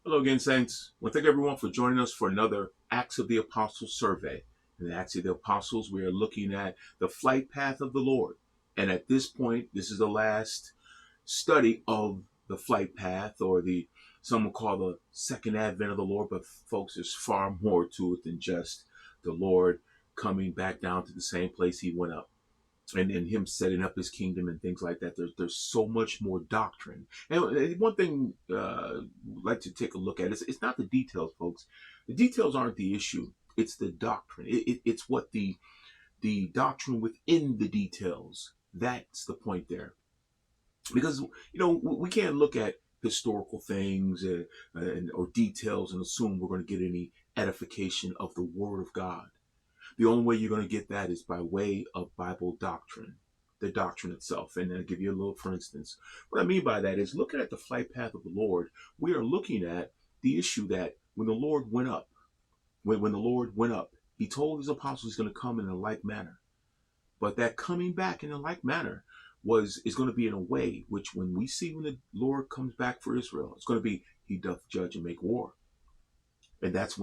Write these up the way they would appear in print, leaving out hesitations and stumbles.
Hello again, Saints. I want to thank everyone for joining us for another Acts of the Apostles survey. In the Acts of the Apostles, we are looking at the flight path of the Lord. And at this point, this is the last study of the flight path, or some will call the second advent of the Lord. But folks, there's far more to it than just the Lord coming back down to the same place he went up, and him setting up his kingdom and things like that. There's so much more doctrine. And one thing I'd like to take a look at is it's not the details, folks. The details aren't the issue. It's the doctrine. It's what the doctrine within the details. That's the point there. Because we can't look at historical things or details and assume we're going to get any edification of the Word of God. The only way you're going to get that is by way of Bible doctrine, the doctrine itself. And I'll give you a little, for instance. What I mean by that is looking at the flight path of the Lord, we are looking at the issue that when the Lord went up, when the Lord went up, he told his apostles he's going to come in a like manner. But that coming back in a like manner is going to be in a way which when we see when the Lord comes back for Israel, it's going to be he doth judge and make war. And that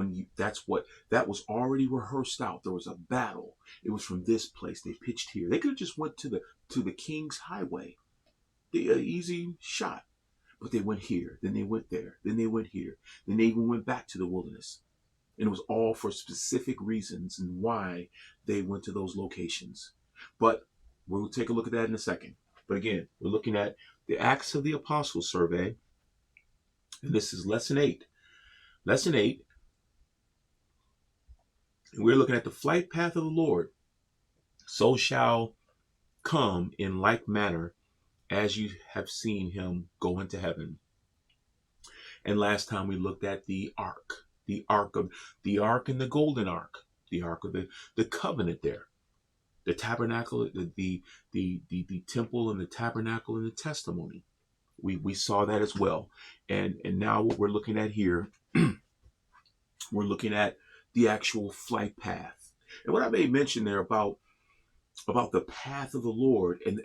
was already rehearsed out. There was a battle. It was from this place. They pitched here. They could have just went to the King's Highway, the easy shot. But they went here, then they went there, then they went here, then they even went back to the wilderness. And it was all for specific reasons and why they went to those locations. But we'll take a look at that in a second. But again, we're looking at the Acts of the Apostles survey, and this is lesson 8. Lesson 8. And we're looking at the flight path of the Lord. So shall come in like manner as you have seen him go into heaven. And last time we looked at the ark and the golden ark, the ark of the covenant there, the tabernacle, the temple and the tabernacle and the testimony. We saw that as well. And now what we're looking at here, we're looking at the actual flight path. And what I made mention there about the path of the Lord and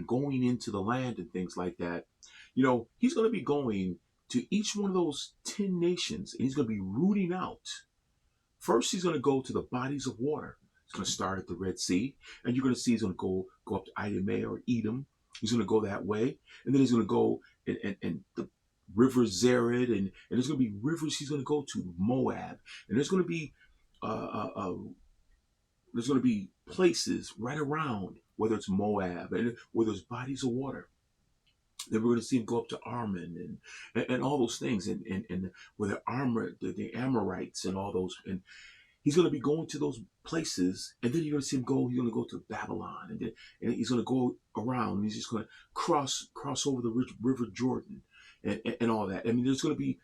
going into the land and things like that, he's going to be going to each one of those 10 nations, and he's going to be rooting out. First, he's going to go to the bodies of water. He's going to start at the Red Sea, and you're going to see he's going to go up to Idumea or Edom. He's going to go that way, and then he's going to go and the river Zered, and there's going to be rivers he's going to go to, Moab, and there's going to be places right around, whether it's Moab and where there's bodies of water. Then we're going to see him go up to Armon and all those things, and where the Amorites and all those, and he's going to be going to those places, and then you're going to see him go. He's going to go to Babylon, and he's going to go around. And he's just going to cross over the river Jordan, and all that. I mean, there's going to be,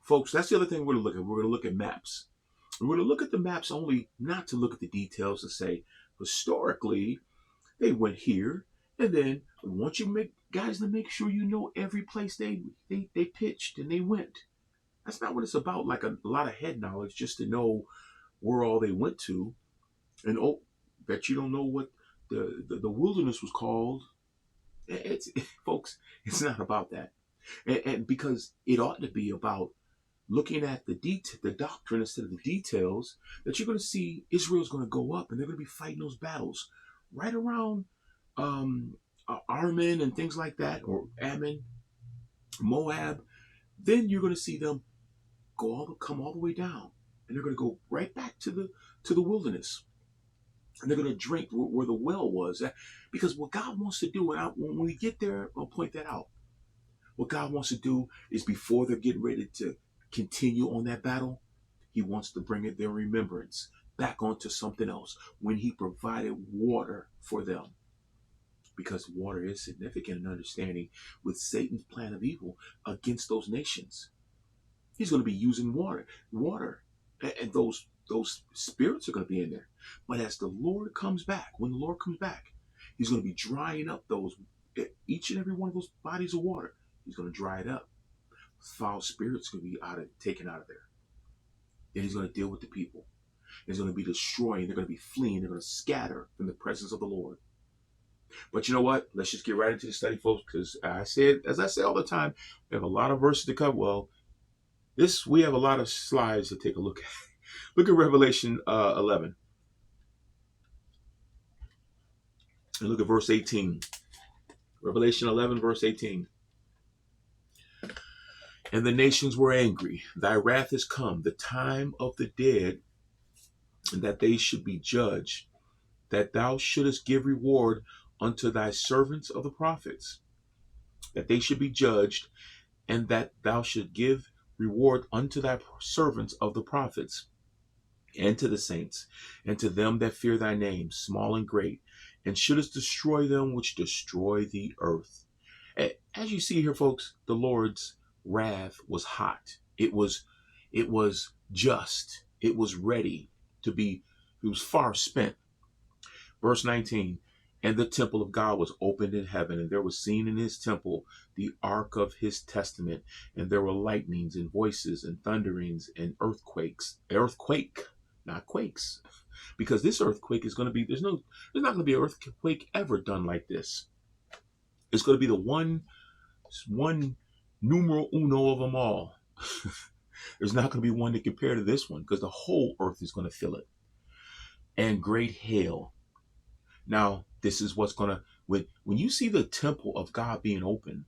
folks. That's the other thing we're going to look at. We're going to look at maps. We're going to look at the maps only not to look at the details, to say historically they went here, and then I want you to make sure you know every place they pitched and they went. That's not what it's about. Like a lot of head knowledge just to know where all they went to. And bet you don't know what the wilderness was called. Folks, it's not about that. And because it ought to be about looking at the doctrine instead of the details, that you're going to see Israel's going to go up and they're going to be fighting those battles right around Armon and things like that, or Ammon, Moab. Then you're going to see them come all the way down, and they're going to go right back to the wilderness, and they're going to drink where the well was. Because what God wants to do, and when we get there, I'll point that out. What God wants to do is, before they're getting ready to continue on that battle, he wants to bring their remembrance back onto something else, when he provided water for them. Because water is significant in understanding with Satan's plan of evil against those nations. He's going to be using water, and those spirits are going to be in there. But as the Lord comes back, when the Lord comes back, he's going to be drying up each and every one of those bodies of water. He's going to dry it up. Foul spirits are going to be taken out of there. Then he's going to deal with the people. He's going to be destroying. They're going to be fleeing. They're going to scatter from the presence of the Lord. But you know what? Let's just get right into the study, folks, because as I say all the time, we have a lot of verses to cover. Well, This, we have a lot of slides to take a look at. Look at Revelation 11 and look at verse 18. Revelation 11, verse 18. And the nations were angry. Thy wrath is come, the time of the dead, and that they should be judged, that thou shouldest give reward unto thy servants of the prophets, that they should be judged, and that thou should give reward unto thy servants of the prophets, and to the saints, and to them that fear thy name, small and great, and shouldest destroy them which destroy the earth. As you see here, folks, the Lord's wrath was hot. It was just. It was ready to be, it was far spent. Verse 19, and the temple of God was opened in heaven, and there was seen in his temple the ark of his testament, and there were lightnings and voices and thunderings and earthquake, not quakes, because this earthquake is going to be, there's not going to be an earthquake ever done like this. It's going to be the one numero uno of them all. There's not going to be one to compare to this one, because the whole earth is going to feel it. And great hail. Now, this is what's going to, when you see the temple of God being open,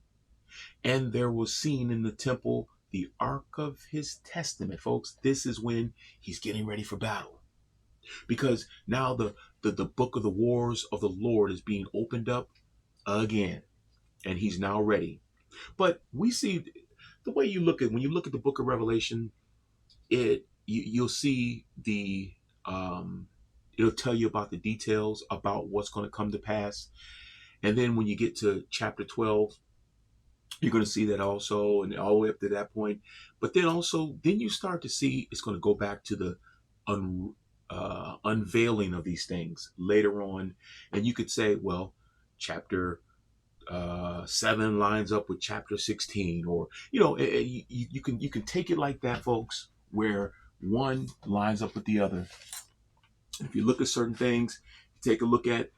and there was seen in the temple the ark of his testament, folks, this is when he's getting ready for battle. Because now the book of the wars of the Lord is being opened up again, and he's now ready. But we see the way you look at, when you look at the book of Revelation, you'll see the it'll tell you about the details about what's going to come to pass. And then when you get to chapter 12, you're going to see that also, and all the way up to that point. But then also, then you start to see it's going to go back to the unveiling of these things later on. And you could say, well, chapter 7 lines up with chapter 16, or you can take it like that, folks, where one lines up with the other. If you look at certain things, take a look at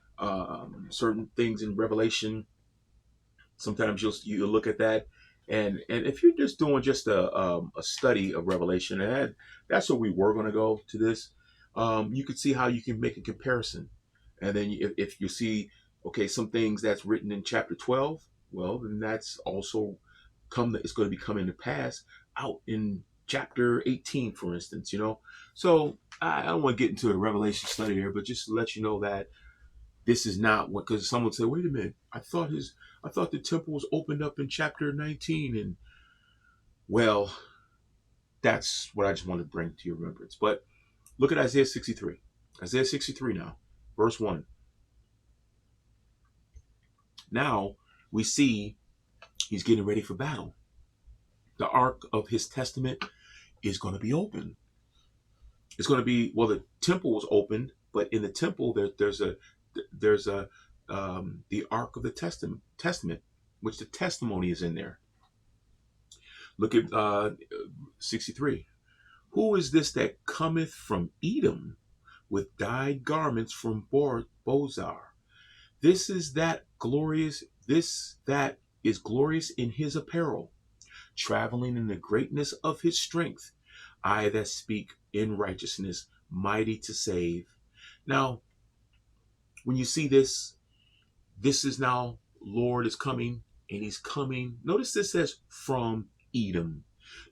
certain things in Revelation. Sometimes you'll look at that, and if you're just doing just a study of Revelation, and that's where we were going to go to this, you could see how you can make a comparison. And then if you see, okay, some things that's written in chapter 12, well, then that's also it's going to be coming to pass out in chapter 18, for instance. So I don't want to get into a Revelation study here, but just to let you know that this is not what, because someone would say, wait a minute, I thought the temple was opened up in chapter 19, and well, that's what I just want to bring to your remembrance. But look at Isaiah 63. Isaiah 63 now, verse 1. Now we see he's getting ready for battle. The ark of his testament is going to be open. It's going to be, well, the temple was opened, but in the temple there's the ark of the testament, which the testimony is in there. Look at 63. Who is this that cometh from Edom with dyed garments from Bozar? This that is glorious in his apparel, traveling in the greatness of his strength. I that speak in righteousness, mighty to save. Now, when you see this is now, Lord is coming, and he's coming. Notice this says from Edom.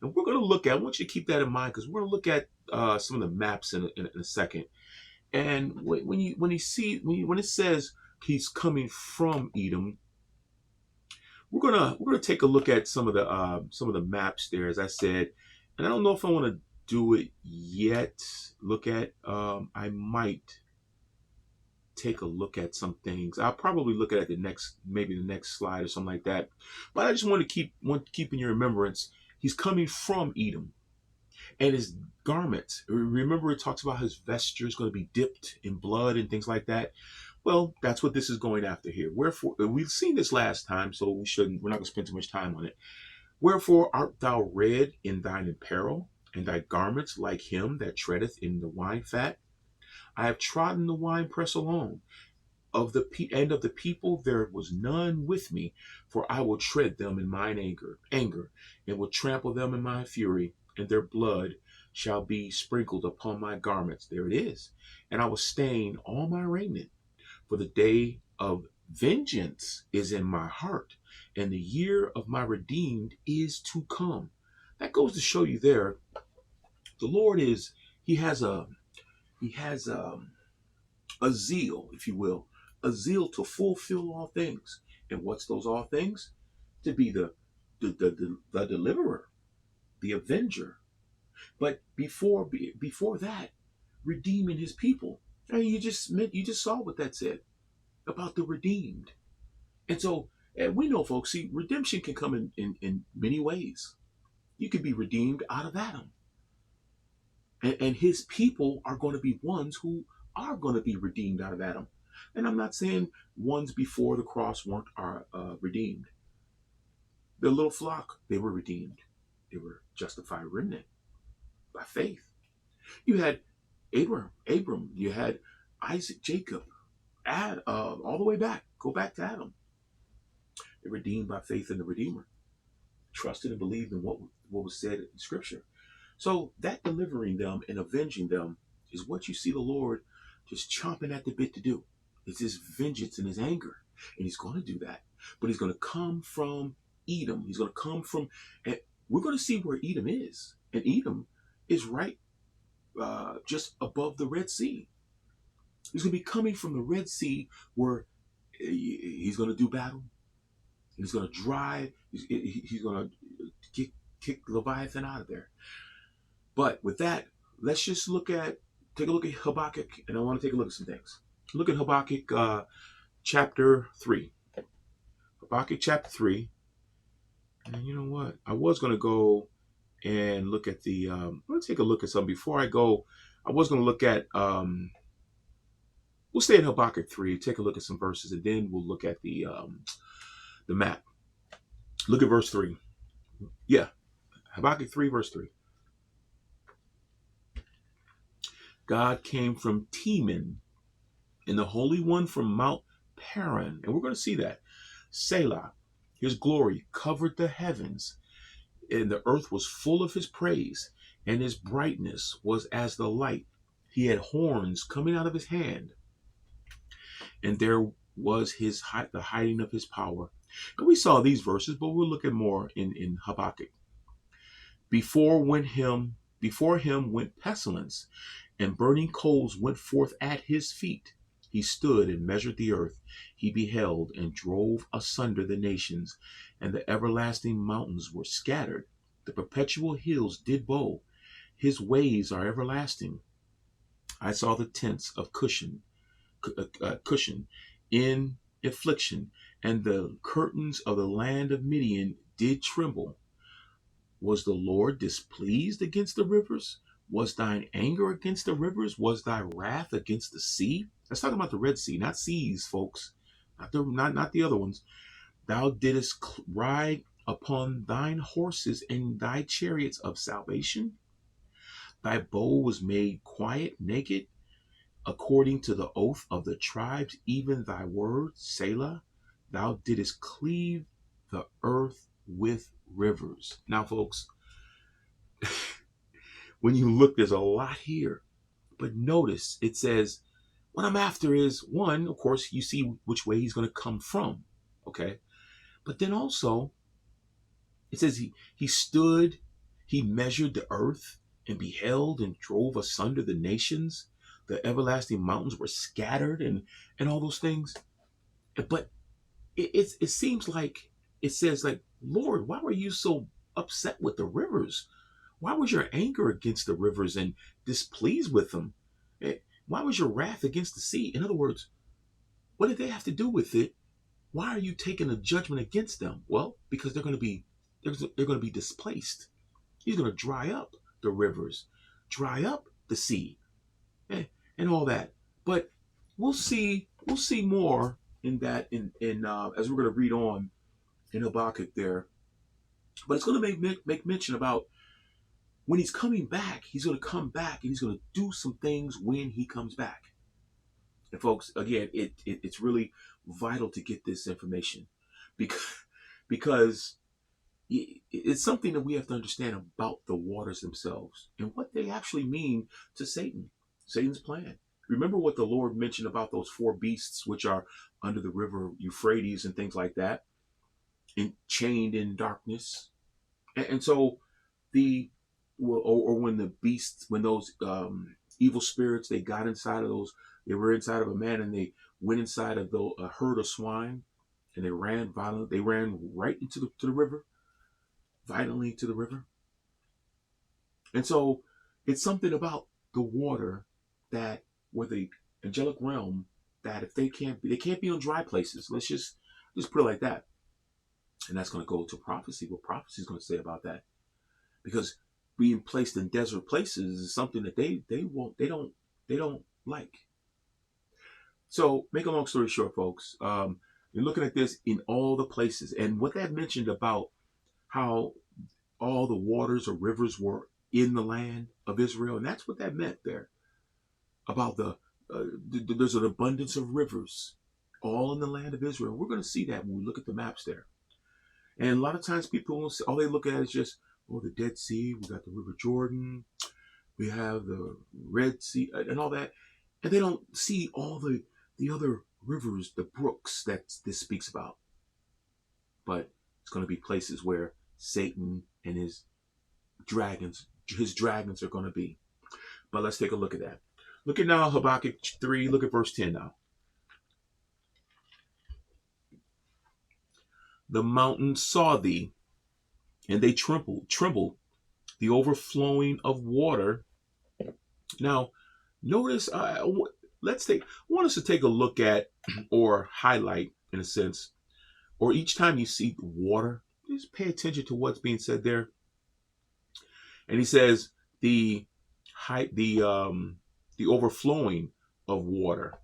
And we're going to look at, I want you to keep that in mind, because we're going to look at some of the maps in a second. And when it says he's coming from Edom, we're gonna take a look at some of the maps there, as I said. And I don't know if I want to do it yet. I might take a look at some things. I'll probably look at it maybe the next slide or something like that. But I just want to keep in your remembrance, he's coming from Edom. And his garments, remember it talks about his vesture is going to be dipped in blood and things like that. Well, that's what this is going after here. Wherefore, we've seen this last time, so we're not going to spend too much time on it. Wherefore art thou red in thine apparel, and thy garments like him that treadeth in the wine fat? I have trodden the winepress alone. Of the people there was none with me, for I will tread them in mine anger, and will trample them in my fury. and their blood shall be sprinkled upon my garments. There it is. And I will stain all my raiment, for the day of vengeance is in my heart, and the year of my redeemed is to come. That goes to show you there, the Lord is, he has a zeal, if you will, a zeal to fulfill all things. And what's those all things? To be the deliverer, the avenger. But before that, redeeming his people. And you just saw what that said about the redeemed. And so, and we know, folks, see, redemption can come in many ways. You can be redeemed out of Adam. And his people are going to be ones who are going to be redeemed out of Adam. And I'm not saying ones before the cross weren't redeemed. The little flock, they were redeemed. They were justified remnant by faith. You had Abram, you had Isaac, Jacob, all the way back. Go back to Adam. They're redeemed by faith in the Redeemer. Trusted and believed in what was said in Scripture. So that delivering them and avenging them is what you see the Lord just chomping at the bit to do. It's his vengeance and his anger. And he's going to do that. But he's going to come from Edom. He's going to come from, and we're going to see where Edom is. And Edom is right just above the Red Sea. He's going to be coming from the Red Sea where he's going to do battle. He's going to drive. He's going to kick Leviathan out of there. But with that, let's just take a look at Habakkuk, and I want to take a look at some things. Look at Habakkuk chapter 3. Habakkuk chapter 3. And you know what? I was going to go and look at the, let's take a look at some. Before I go, I was going to look at, we'll stay in Habakkuk 3, take a look at some verses, and then we'll look at the map. Look at verse 3. Yeah, Habakkuk 3, verse 3. God came from Teman, and the Holy One from Mount Paran. And we're going to see that. Selah, his glory covered the heavens, and the earth was full of his praise, and his brightness was as the light. He had horns coming out of his hand, and there was the hiding of his power. And we saw these verses, but we'll look at more in Habakkuk. Before him went pestilence, and burning coals went forth at his feet. He stood and measured the earth. He beheld and drove asunder the nations, and the everlasting mountains were scattered. The perpetual hills did bow. His ways are everlasting. I saw the tents of Cushan in affliction, and the curtains of the land of Midian did tremble. Was the Lord displeased against the rivers? Was thine anger against the rivers? Was thy wrath against the sea? Let's talk about the Red Sea, not seas, folks. Not the other ones. Thou didst ride upon thine horses and thy chariots of salvation. Thy bow was made quiet, naked, according to the oath of the tribes, even thy word, Selah. Thou didst cleave the earth with rivers. Now, folks, when you look, there's a lot here. But notice it says, what I'm after is, one, of course, you see which way he's going to come from. Okay. But then also, it says he stood, he measured the earth and beheld and drove asunder the nations. The everlasting mountains were scattered and all those things. But it seems like it says, like, Lord, why were you so upset with the rivers? Why was your anger against the rivers and displeased with them? Why was your wrath against the sea? In other words, what did they have to do with it? Why are you taking a judgment against them? Well, because they're going to be displaced. He's going to dry up the rivers, dry up the sea, and all that. But we'll see more in that as we're going to read on in Habakkuk there. But it's going to make mention about when he's coming back. He's going to come back and he's going to do some things when he comes back. And folks, again, it's really vital to get this information because It's something that we have to understand about the waters themselves and what they actually mean to Satan, Satan's plan. Remember what the Lord mentioned about those four beasts which are under the river Euphrates and things like that, and chained in darkness. And so the or when the beasts, when those evil spirits, they got inside of those, they were inside of a man and they went inside of a herd of swine, and they ran violently. They ran right into the river, violently to the river. And so it's something about the water that, where the angelic realm, that if they can't be on dry places. Let's just put it like that. And that's going to go to prophecy. What prophecy is going to say about that? Because being placed in desert places is something that they don't like. So make a long story short, folks, you're looking at this in all the places, and what that mentioned about how all the waters or rivers were in the land of Israel, and that's what that meant there about there's an abundance of rivers all in the land of Israel. We're going to see that when we look at the maps there. And a lot of times people will say, all they look at is just, oh, the Dead Sea, we got the River Jordan, we have the Red Sea, and all that. And they don't see all the other rivers, the brooks that this speaks about. But it's going to be places where Satan and his dragons are going to be. But let's take a look at that. Look at now Habakkuk 3, look at verse 10 now. The mountains saw thee, and they trembled, the overflowing of water. Now, notice, I want us to take a look at, or highlight, in a sense, or each time you see water, just pay attention to what's being said there. And he says the overflowing of water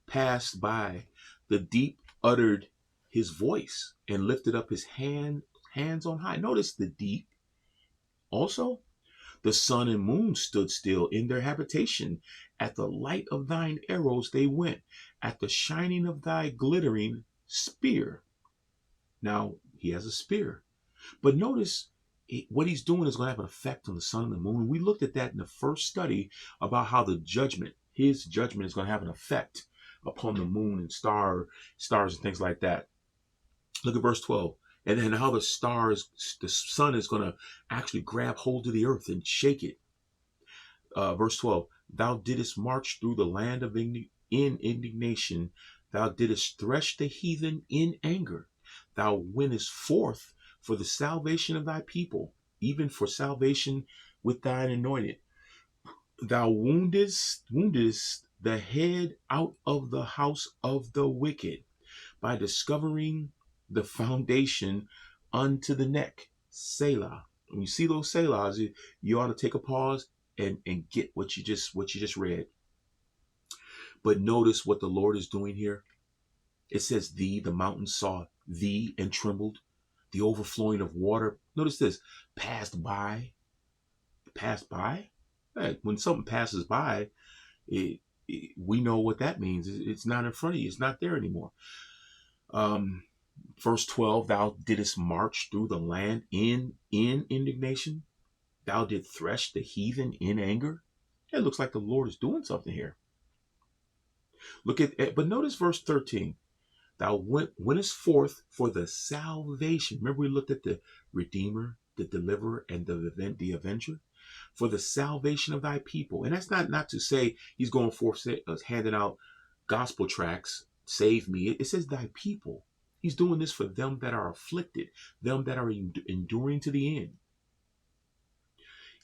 passed by. The deep uttered his voice and lifted up his hands on high. Notice the deep. Also, the sun and moon stood still in their habitation. At the light of thine arrows they went, at the shining of thy glittering spear. Now, he has a spear. But notice what he's doing is going to have an effect on the sun and the moon. We looked at that in the first study about how his judgment is going to have an effect upon the moon and stars and things like that. Look at verse 12. And then how the sun is going to actually grab hold of the earth and shake it. Verse 12. Thou didst march through the land in indignation. Thou didst thresh the heathen in anger. Thou wentest forth for the salvation of thy people, even for salvation with thine anointed. Thou woundest the head out of the house of the wicked, by discovering the foundation unto the neck. Selah. When you see those Selahs, you ought to take a pause and get what you just read. But notice what the Lord is doing here. It says the mountains saw thee and trembled. The overflowing of water. Notice this, passed by. Passed by? Hey, when something passes by, we know what that means. It's not in front of you. It's not there anymore. Verse 12, thou didst march through the land in indignation. Thou did thresh the heathen in anger. It looks like the Lord is doing something here. But notice verse 13. Thou wentest forth for the salvation. Remember we looked at the Redeemer, the Deliverer, and the Avenger? For the salvation of thy people. And that's not to say he's going forth handing out gospel tracts, save me. It says thy people. He's doing this for them that are afflicted, them that are enduring to the end.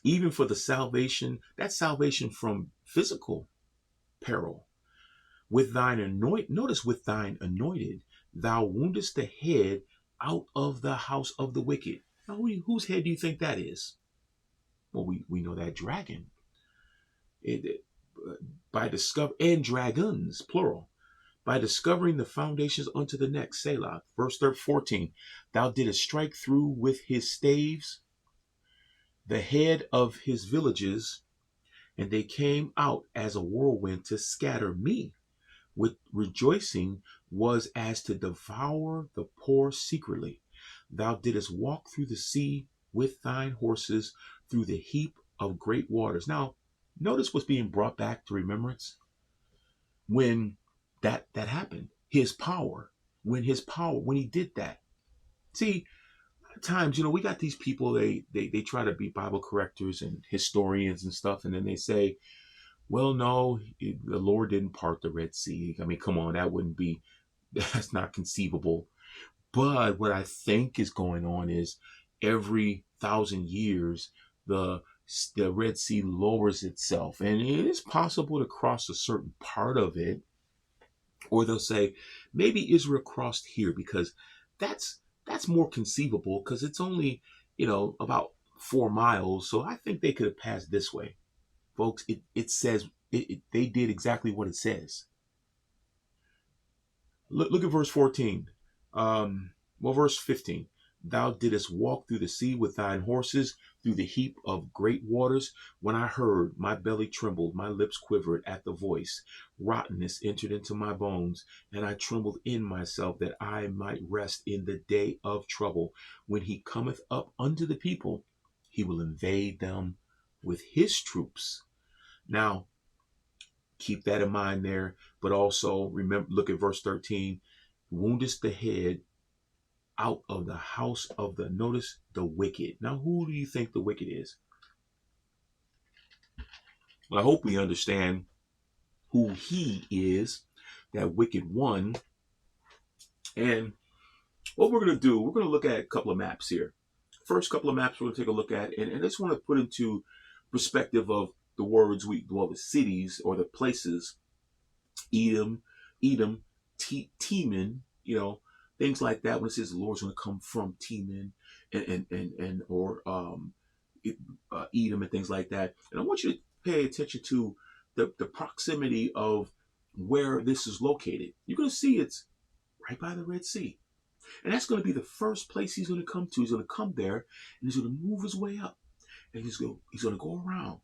Even for the salvation, that's salvation from physical peril. With thine anointed, thou woundest the head out of the house of the wicked. Now, whose head do you think that is? Well, we know that dragon. And dragons, plural. By discovering the foundations unto the neck, Selah. Verse 14, thou didst strike through with his staves the head of his villages, and they came out as a whirlwind to scatter me. With rejoicing was as to devour the poor secretly. Thou didst walk through the sea with thine horses through the heap of great waters. Now, notice what's being brought back to remembrance when that happened. His power. When he did that. See, at times, we got these people, they try to be Bible correctors and historians and stuff, and then they say, well, no, the Lord didn't part the Red Sea. I mean, come on, that's not conceivable. But what I think is going on is every 1,000 years, the Red Sea lowers itself, and it is possible to cross a certain part of it. Or they'll say maybe Israel crossed here because that's more conceivable because it's only about 4 miles. So I think they could have passed this way, folks. It says they did exactly what it says. Look at verse 14. Verse 15. Thou didst walk through the sea with thine horses, through the heap of great waters. When I heard, my belly trembled, my lips quivered at the voice. Rottenness entered into my bones, and I trembled in myself that I might rest in the day of trouble. When he cometh up unto the people, he will invade them with his troops. Now, keep that in mind there, but also remember, look at verse 13. Woundest the head out of the house of the wicked. Now, who do you think the wicked is? Well, I hope we understand who he is, that wicked one. And what we're going to do, we're going to look at a couple of maps here. First couple of maps we're going to take a look at, and I just want to put into perspective of the words the cities or the places, Edom, Teman, things like that. When it says the Lord's going to come from Teman or Edom and things like that. And I want you to pay attention to the proximity of where this is located. You're going to see it's right by the Red Sea. And that's going to be the first place he's going to come to. He's going to come there and he's going to move his way up. And he's going to go around.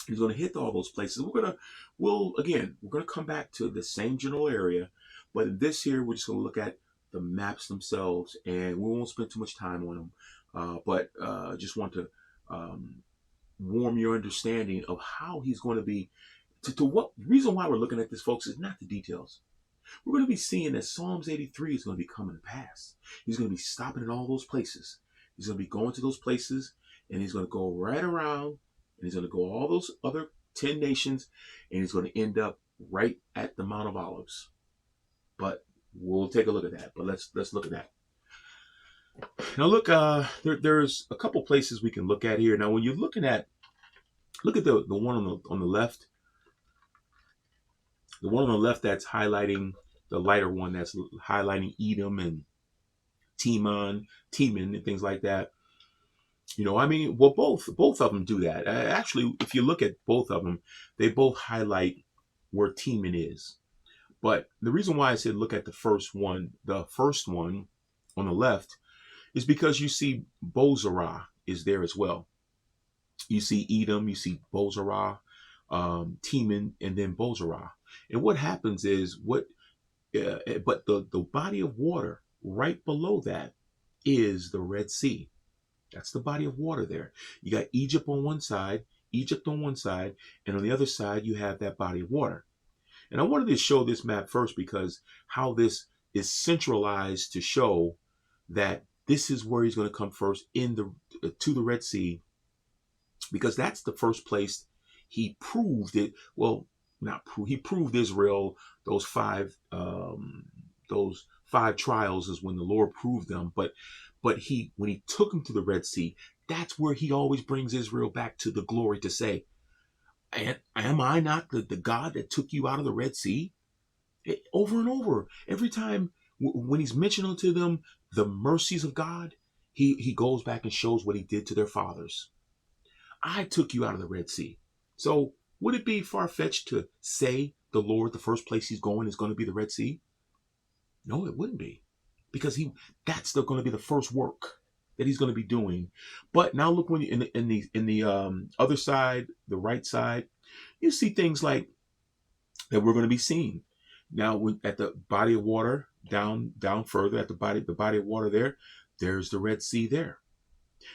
He's going to hit all those places. We're going to come back to the same general area. But this here, we're just going to look at the maps themselves, and we won't spend too much time on them. But just want to warm your understanding of how he's going to be. To what reason why we're looking at this, folks, is not the details. We're going to be seeing that Psalms 83 is going to be coming to pass. He's going to be stopping at all those places. He's going to be going to those places, and he's going to go right around, and he's going to go all those other 10 nations, and he's going to end up right at the Mount of Olives. But we'll take a look at that. But let's look at that. Now look, there's a couple places we can look at here. Now when you're look at the one on the left. The one on the left that's highlighting, the lighter one that's highlighting Edom and Teman and things like that. Both of them do that. Actually, if you look at both of them, they both highlight where Teman is. But the reason why I said look at the first one on the left, is because you see Bozrah is there as well. You see Edom, you see Bozrah, Teman, and then Bozrah. And what happens is but the body of water right below that is the Red Sea. That's the body of water there. You got Egypt on one side, and on the other side you have that body of water. And I wanted to show this map first because how this is centralized to show that this is where he's going to come first to the Red Sea, because that's the first place he proved it. Well, he proved Israel those five trials is when the Lord proved them. But when he took him to the Red Sea, that's where he always brings Israel back to the glory to say, am I not the God that took you out of the Red Sea? Over and over. Every time when he's mentioning to them the mercies of God, he goes back and shows what he did to their fathers. I took you out of the Red Sea. So would it be far-fetched to say the Lord, the first place he's going is going to be the Red Sea? No, it wouldn't be. Because that's going to be the first work that he's going to be doing. But now look, when in the other side, the right side, you see things like that we're going to be seeing. Now at the body of water, down further at the body of water there, There's the Red Sea there.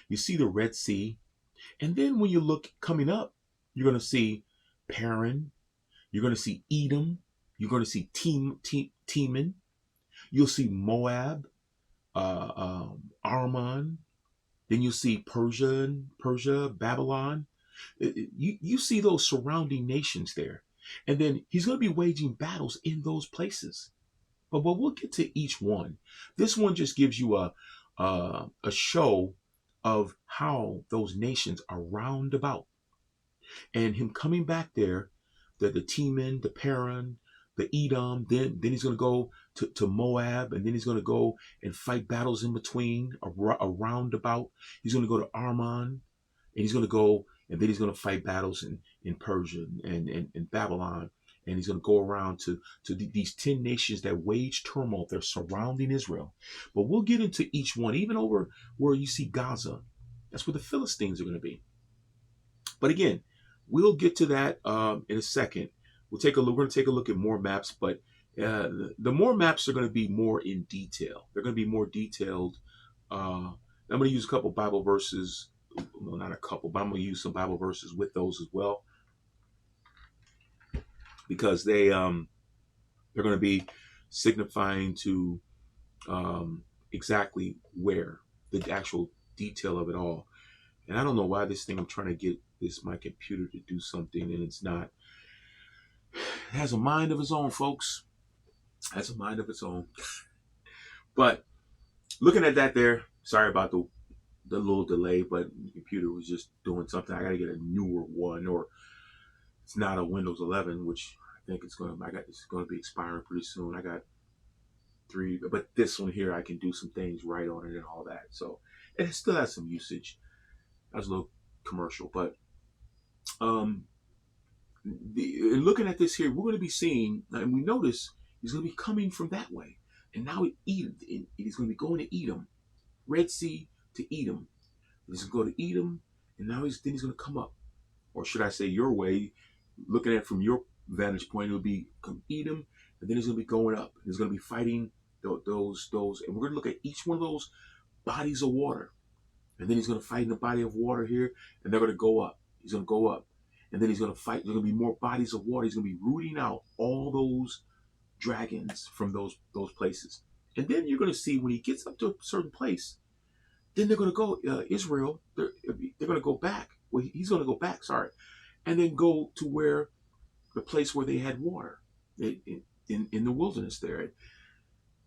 You see the Red Sea. And then when you look coming up, you're going to see Paran. You're going to see Edom. You're going to see Teman. You'll see Moab, Armon. Then you'll see Persia, Babylon. You see those surrounding nations there. And then he's going to be waging battles in those places. But we'll get to each one. This one just gives you a show of how those nations are round about. And him coming back there, the Teman, the Paran, the Edom, then he's going to go to Moab, and then he's going to go and fight battles in between, a roundabout. He's going to go to Armon, and he's going to go, and then he's going to fight battles in Persia and Babylon. And he's going to go around to these 10 nations that wage turmoil. They're surrounding Israel. But we'll get into each one, even over where you see Gaza. That's where the Philistines are going to be. But again, we'll get to that in a second. We're going to take a look at more maps, but the more maps are going to be more in detail. They're going to be more detailed. I'm going to use a couple Bible verses. Well, not a couple, but I'm going to use some Bible verses with those as well, because they're going to be signifying to exactly where, the actual detail of it all. And I don't know why this thing, I'm trying to get my computer to do something, and it's not. It has a mind of its own, folks. It has a mind of its own. But looking at that there, sorry about the little delay, but the computer was just doing something. I got to get a newer one, or it's not a Windows 11, which I think it's going to be expiring pretty soon. I got 3, but this one here, I can do some things right on it and all that. So it still has some usage. That's a little commercial, but looking at this here, we're going to be seeing, and we notice he's going to be coming from that way, and now he's going to be going to Edom, Red Sea to Edom. He's going to go to Edom, and now he's going to come up, or should I say your way, looking at it from your vantage point, it'll be Edom, and then he's going to be going up. He's going to be fighting those, and we're going to look at each one of those bodies of water, and then he's going to fight in the body of water here, and they're going to go up. He's going to go up. And then he's going to fight. There's going to be more bodies of water. He's going to be rooting out all those dragons from those places. And then you're going to see when he gets up to a certain place, then they're going to go, Israel, they're going to go back. Well, he's going to go back, sorry. And then go to where, the place where they had water, in the wilderness there.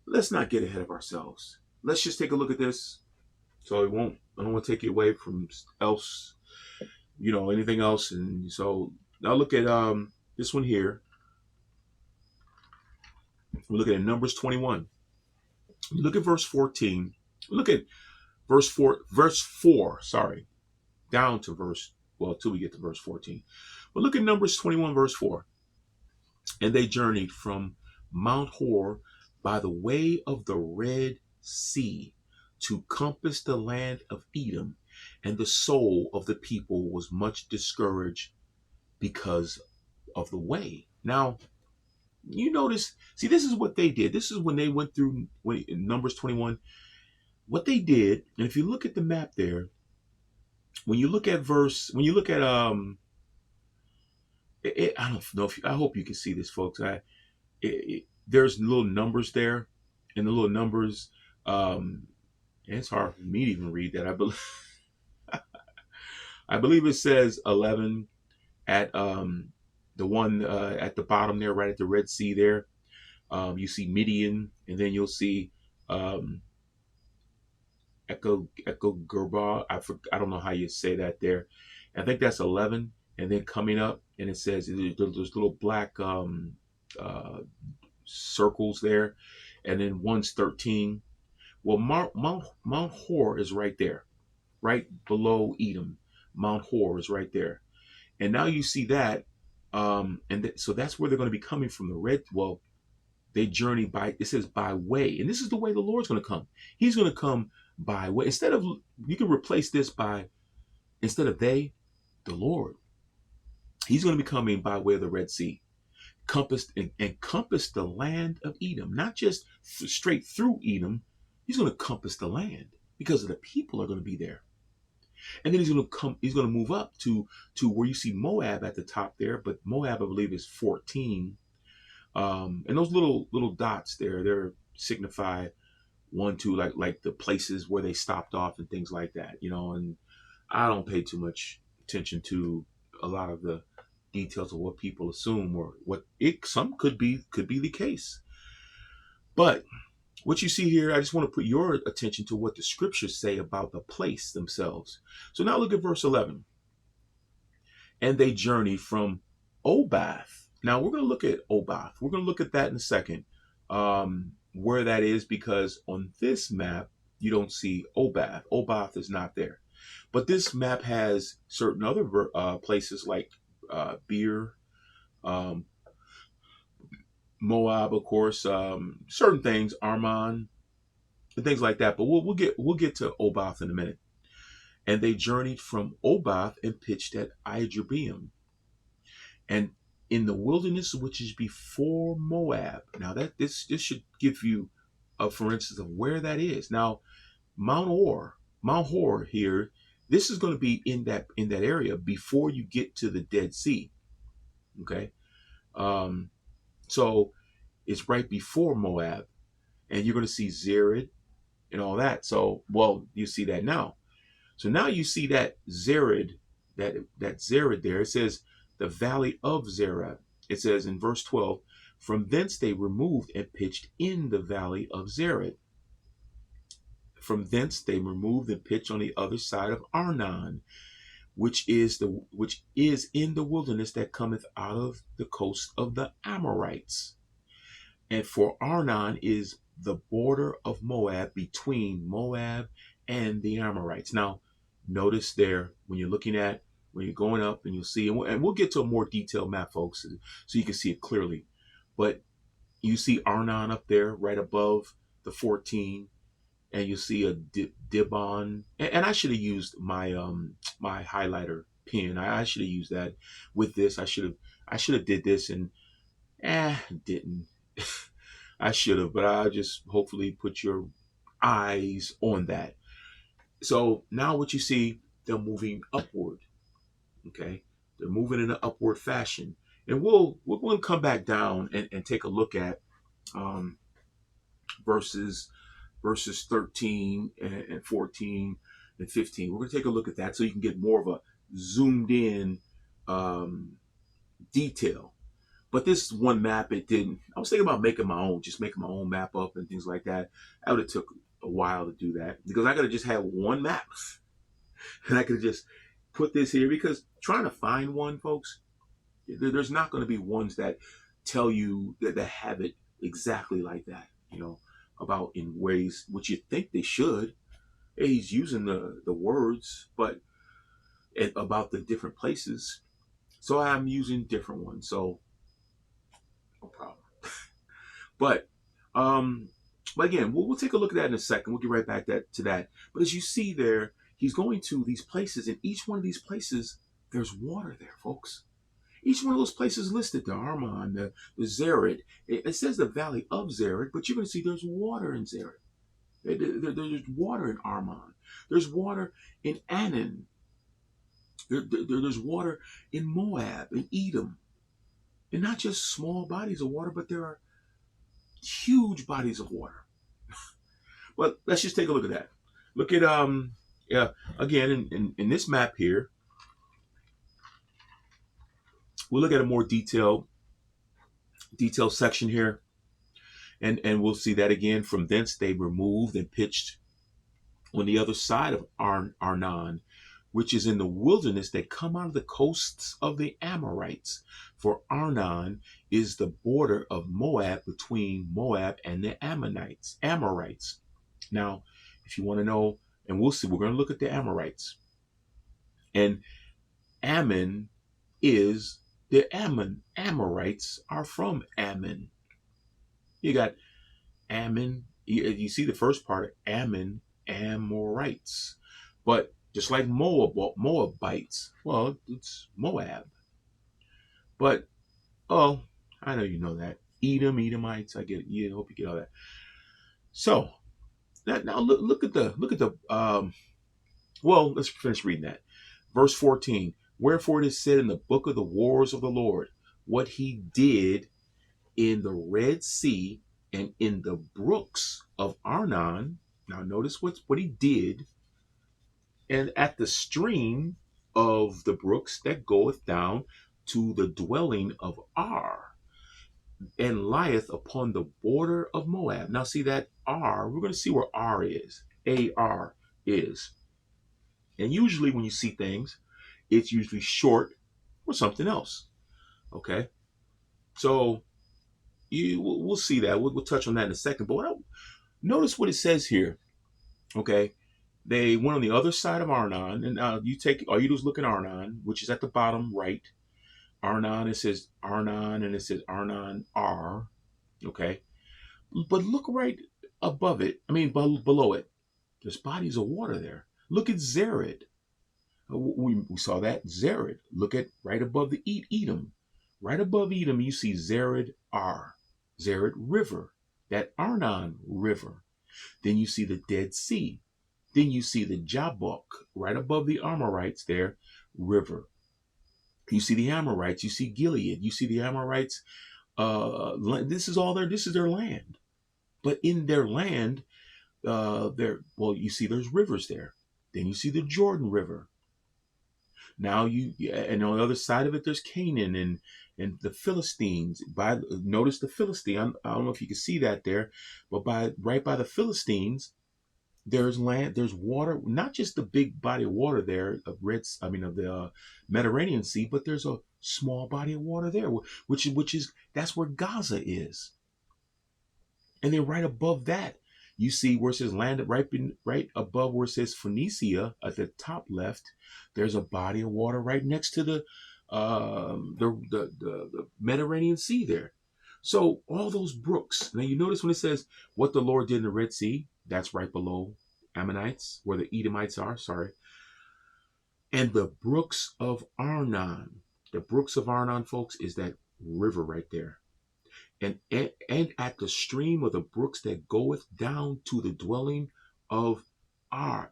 Let's not get ahead of ourselves. Let's just take a look at this. So I don't want to take you away from anything else. And so now look at this one here. We're looking at Numbers 21. Look at verse 14. Look at verse 4, down to till we get to verse 14. But look at Numbers 21, verse 4. And they journeyed from Mount Hor by the way of the Red Sea to compass the land of Edom. And the soul of the people was much discouraged because of the way. Now, you notice, see, this is what they did. This is when they went through in Numbers 21. What they did, and if you look at the map there, I don't know I hope you can see this, folks. There's little numbers there, and the little numbers, and it's hard for me to even read that. I believe it says 11 at the one at the bottom there, right at the Red Sea there. You see Midian, and then you'll see Echo Gerba. I don't know how you say that there. I think that's 11, and then coming up, and it says there's little black circles there, and then one's 13. Well, Mount Hor is right there, right below Edom. Mount Hor is right there, and now you see that, so that's where they're going to be coming from. They journey by. It says by way, and this is the way the Lord's going to come. He's going to come by way. You can replace this by, instead of they, the Lord. He's going to be coming by way of the Red Sea, compass the land of Edom, not just straight through Edom. He's going to compass the land. because of the people are going to be there. And then he's going to move up to where you see Moab at the top there, but Moab, I believe, is 14. And those little dots there, they're signify 1, 2, like the places where they stopped off and things like that, and I don't pay too much attention to a lot of the details of what people assume or what some could be the case. But what you see here, I just want to put your attention to what the scriptures say about the place themselves. So now look at verse 11. And they journeyed from Obath. Now we're going to look at Obath. We're going to look at that in a second, where that is, because on this map, you don't see Obath. Obath is not there. But this map has certain other places like Beer, Moab, of course, certain things, Arman, and things like that. But we'll get to Obath in a minute. And they journeyed from Obath and pitched at Ijerbaim, and in the wilderness which is before Moab. Now that this should give you, for instance, of where that is. Now, Mount Hor here. This is going to be in that area before you get to the Dead Sea. Okay, so it's right before Moab, and you're going to see Zered and all that. So, well, you see that now. So now you see that Zered, that Zered there. It says the valley of Zered. It says in verse 12, from thence they removed and pitched in the valley of Zered. From thence they removed and pitched on the other side of Arnon, which is in the wilderness that cometh out of the coast of the Amorites. And for Arnon is the border of Moab between Moab and the Amorites. Now, notice there when you're going up, and you'll see, and we'll get to a more detailed map, folks, so you can see it clearly. But you see Arnon up there right above the 14. And you see a Dibon, and I should have used my my highlighter pen. I should have used that with this. I should have did this, and didn't. I should have, but I just hopefully put your eyes on that. So now what you see, they're moving upward. Okay, they're moving in an upward fashion, and we're going to come back down and take a look at verses 13 and 14 and 15. We're going to take a look at that so you can get more of a zoomed in detail. But this one map, it didn't. I was thinking about making my own map up and things like that. That would have took a while to do that, because I could have just had one map and I could have just put this here, because trying to find one, folks, there's not going to be ones that tell you that have it exactly like that, about in ways which you think they should. He's using the words, but about the different places. So I'm using different ones. So no problem. But again, we'll take a look at that in a second. We'll get right back to that. But as you see there, he's going to these places, and each one of these places, there's water there, folks. Each one of those places listed, the Arman, the Zered. It says the valley of Zered, but you're going to see there's water in Zered. There's water in Arman. There's water in Anan. There's water in Moab, in Edom. And not just small bodies of water, but there are huge bodies of water. But let's just take a look at that. Look at, again, in this map here, we'll look at a more detailed section here, and we'll see that again. From thence they removed and pitched on the other side of Arnon, which is in the wilderness that come out of the coasts of the Amorites. For Arnon is the border of Moab between Moab and the Amorites. Now, if you want to know, and we'll see, we're going to look at the Amorites. And Ammon is the Amorites are from Ammon. You got Ammon. You see the first part, Ammon, Amorites. But just like Moabites, well, it's Moab. But, I know you know that. Edom, Edomites, I get it. I hope you get all that. So, Now look at the well, let's finish reading that. Verse 14. Wherefore it is said in the book of the wars of the Lord, what he did in the Red Sea and in the brooks of Arnon. Now notice what he did, and at the stream of the brooks that goeth down to the dwelling of Ar, and lieth upon the border of Moab. Now see that R, we're going to see where R is. AR is. And usually when you see things, it's usually short or something else. Okay? So we'll see that. We'll touch on that in a second. But notice what it says here. Okay? They went on the other side of Arnon, and all you do is look at Arnon, which is at the bottom right. Arnon, it says Arnon, and it says Arnon R. Okay? But look right above it. I mean, below it. There's bodies of water there. Look at Zered. We saw that. Zered. Look at right above the Edom. Right above Edom, you see Zered R. Zered River. That Arnon River. Then you see the Dead Sea. Then you see the Jabbok. Right above the Amorites there. River. You see the Amorites. You see Gilead. You see the Amorites. This is their land. But in their land, you see there's rivers there. Then you see the Jordan River. Now and on the other side of it, there's Canaan and the Philistines. Notice the Philistine. I don't know if you can see that there, but right by the Philistines, there's land, there's water. Not just the big body of water there of the Mediterranean Sea, but there's a small body of water there, which is that's where Gaza is. And then right above that, you see where it says land, right above where it says Phoenicia at the top left. There's a body of water right next to the Mediterranean Sea there. So all those brooks. Now you notice when it says what the Lord did in the Red Sea, that's right below Ammonites, where the Edomites are. Sorry. And the brooks of Arnon. The brooks of Arnon, folks, is that river right there. And at the stream of the brooks that goeth down to the dwelling of Ar,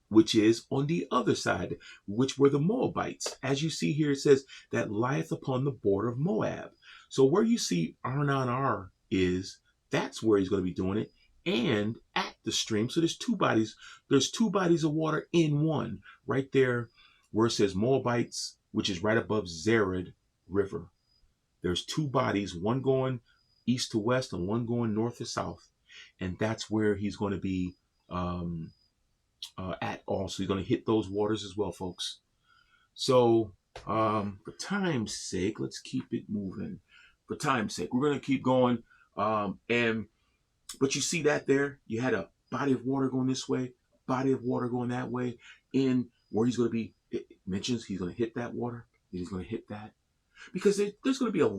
which is on the other side, which were the Moabites. As you see here, it says that lieth upon the border of Moab. So where you see Arnon Ar is, that's where he's going to be doing it. And at the stream, so there's two bodies of water in one, right there where it says Moabites, which is right above Zered River. There's two bodies, one going east to west and one going north to south. And that's where he's going to be at also. He's going to hit those waters as well, folks. So for time's sake, let's keep it moving. For time's sake, we're going to keep going. But you see that there? You had a body of water going this way, body of water going that way. In where he's going to be, it mentions he's going to hit that water. He's going to hit that. Because there's going to be there's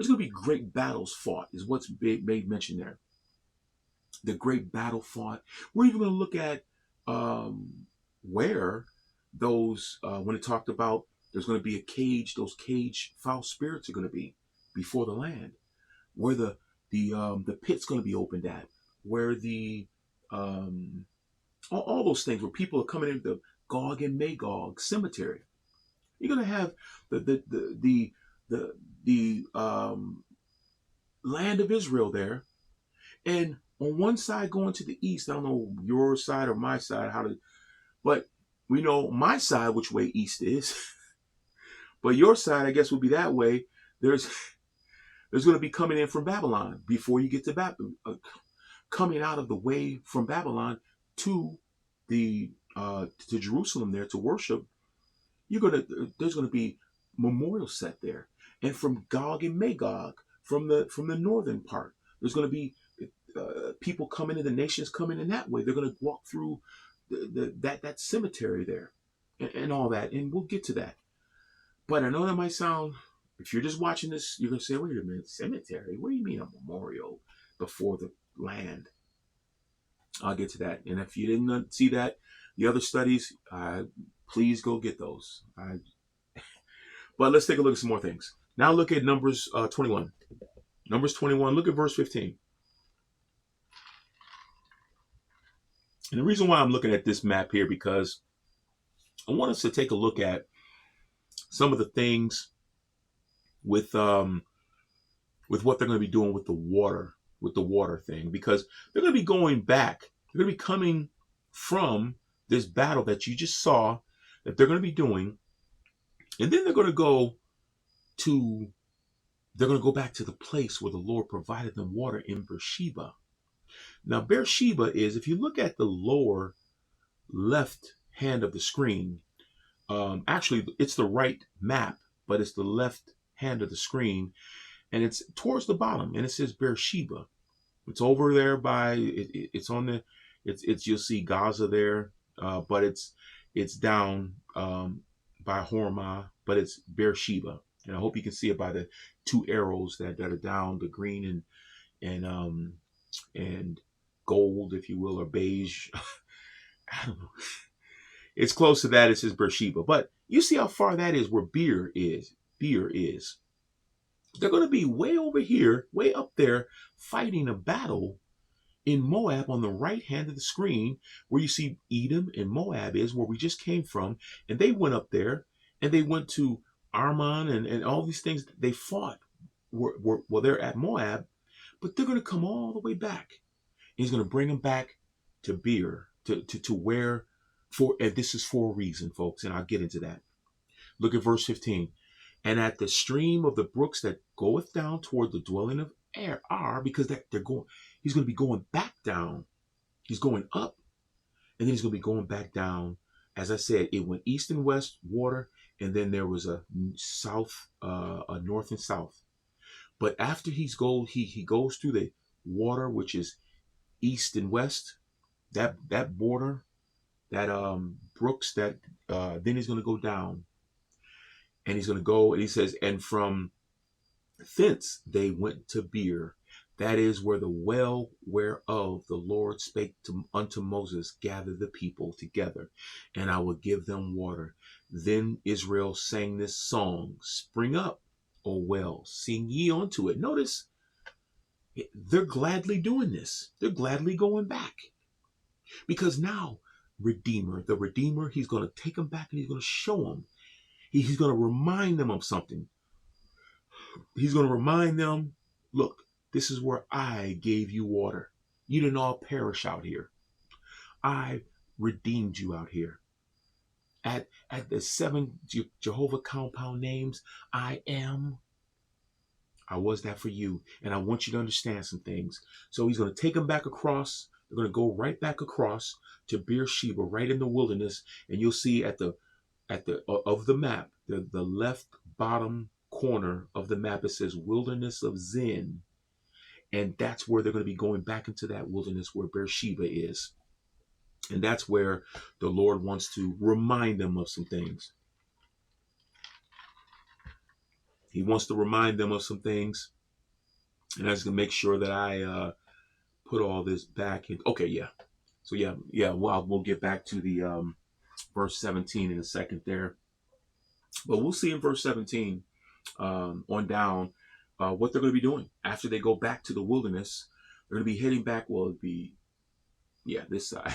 going to be great battles fought, is what's made mention there. The great battle fought. We're even going to look at where those, when it talked about there's going to be a cage, those cage foul spirits are going to be before the land. Where the pit's going to be opened at. Where all those things, where people are coming into the Gog and Magog cemetery. You're going to have the land of Israel there, and on one side going to the east. I don't know your side or my side but we know my side which way east is. But your side, I guess, would be that way. There's going to be coming in from Babylon before you get to Babylon, coming out of the way from Babylon to to Jerusalem there to worship. There's going to be memorials set there, and from Gog and Magog, from the northern part, there's going to be people coming in, the nations coming in that way. They're going to walk through that cemetery there, and all that, and we'll get to that. But I know that might sound, if you're just watching this, you're going to say, wait a minute, cemetery? What do you mean a memorial before the land? I'll get to that. And if you didn't see that, the other studies, please go get those. But let's take a look at some more things. Now look at Numbers 21. Numbers 21, look at verse 15. And the reason why I'm looking at this map here, because I want us to take a look at some of the things with what they're going to be doing with the water thing, because they're going to be going back. They're going to be coming from this battle that you just saw that they're going to be doing, and then they're going to go back to the place where the Lord provided them water in Beersheba. Now, Beersheba is, if you look at the lower left hand of the screen, actually, it's the right map, but it's the left hand of the screen, and it's towards the bottom, and it says Beersheba. It's over there by it's on the it's you'll see Gaza there, but it's down by Hormah, but it's Beersheba, and I hope you can see it by the two arrows that are down, the green and gold, if you will, or beige. I don't know. It's close to that. It says Beersheba, but you see how far that is where Beer is. Beer is. They're going to be way over here, way up there, fighting a battle in Moab on the right hand of the screen, where you see Edom and Moab is, where we just came from. And they went up there, and they went to Armon and all these things. They fought well, they're at Moab, but they're going to come all the way back. He's going to bring them back to Beer, to where, and this is for a reason, folks, and I'll get into that. Look at verse 15. And at the stream of the brooks that goeth down toward the dwelling of Ar, because he's going to be going back down. He's going up, and then he's going to be going back down. As I said, it went east and west water, and then there was a south, a north and south. But after he goes through the water, which is east and west, that border, that brooks, that then he's going to go down. And he's going to go, and he says, and from thence they went to Beer. That is where the well whereof the Lord spake unto Moses, gather the people together, and I will give them water. Then Israel sang this song, spring up, O well, sing ye unto it. Notice, they're gladly doing this. They're gladly going back. Because now, the Redeemer, he's going to take them back, and he's going to show them. He's going to remind them of something. He's going to remind them, look, this is where I gave you water. You didn't all perish out here. I redeemed you out here. At the 7 Jehovah compound names, I was that for you. And I want you to understand some things. So he's going to take them back across. They're going to go right back across to Beersheba, right in the wilderness. And you'll see of the map, the left bottom corner of the map, it says Wilderness of Zin. And that's where they're going to be going back into that wilderness where Beersheba is. And that's where the Lord wants to remind them of some things. He wants to remind them of some things. And I just going to make sure that I put all this back in. Okay, yeah. So yeah, we'll get back to the verse 17 in a second there. But we'll see in verse 17 on down what they're going to be doing after they go back to the wilderness. They're going to be heading back. Well, it'd be, this side.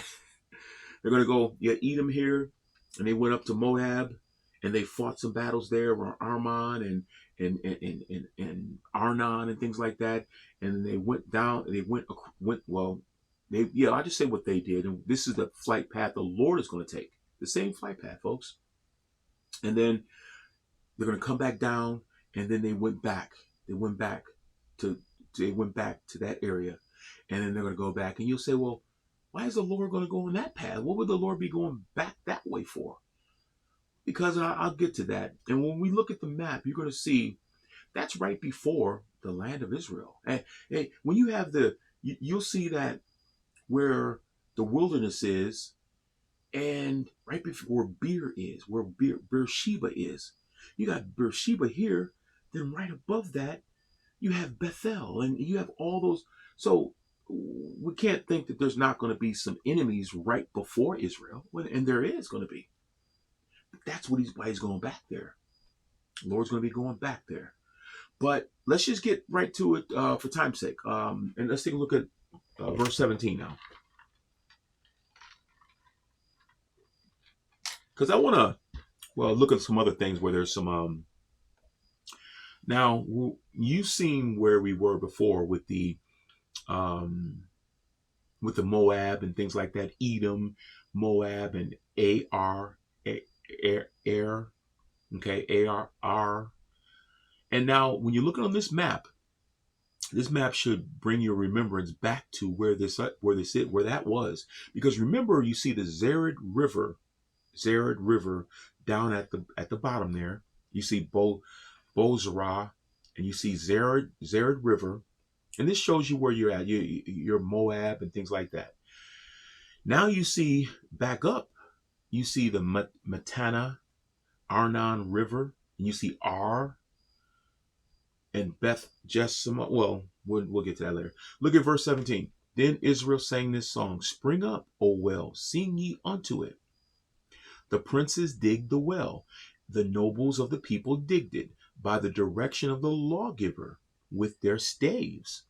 They're going to go, Edom here, and they went up to Moab, and they fought some battles there around Armon and Arnon and things like that. And they went down. They I'll just say what they did. And this is the flight path the Lord is going to take. The same flight path, folks. And then they're going to come back down, and then they went back. They went back to that area, and then they're going to go back. And you'll say, well, why is the Lord going to go on that path? What would the Lord be going back that way for? Because I'll get to that. And when we look at the map, you're going to see that's right before the land of Israel. And when you have you'll see that where the wilderness is, and right before Beer is, where Beersheba is. You got Beersheba here, then right above that, you have Bethel, and you have all those. So we can't think that there's not going to be some enemies right before Israel, and there is going to be. But that's why he's going back there. The Lord's going to be going back there. But let's just get right to it for time's sake. And let's take a look at verse 17 now. because I want to look at some other things where there's some now you've seen where we were before um with the Moab and things like that, Edom, Moab, and Ar, Air, okay, Ar. And now when you're looking on this map should bring your remembrance back to where that was, because remember, you see the Zered River down at the bottom there. You see Bozrah, and you see Zered River, and this shows you where you're at. You're Moab and things like that. Now you see back up, you see the Matana, Arnon River, and you see Ar and Beth Jessamah. Well, we'll get to that later. Look at verse 17. Then Israel sang this song: Spring up, O well, sing ye unto it. The princes digged the well, the nobles of the people digged it, by the direction of the lawgiver with their staves.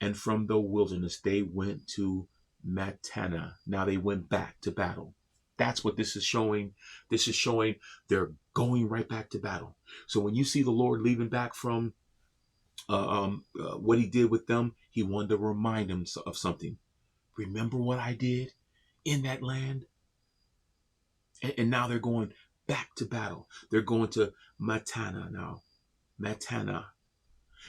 And from the wilderness they went to Matana. Now they went back to battle. That's what this is showing. This is showing they're going right back to battle. So when you see the Lord leaving back from what he did with them, he wanted to remind them of something. Remember what I did in that land? And now they're going back to battle. They're going to Matana now. Matana,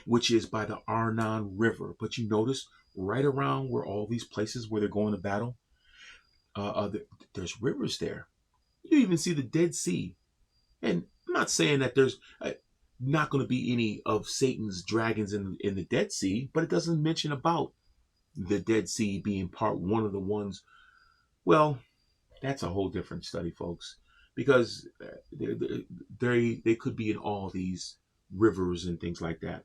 which is by the Arnon River. But you notice right around where all these places where they're going to battle, there's rivers there. You even see the Dead Sea. And I'm not saying that there's not going to be any of Satan's dragons in the Dead Sea, but it doesn't mention about the Dead Sea being one of the ones. Well, that's a whole different study, folks, because they could be in all these rivers and things like that.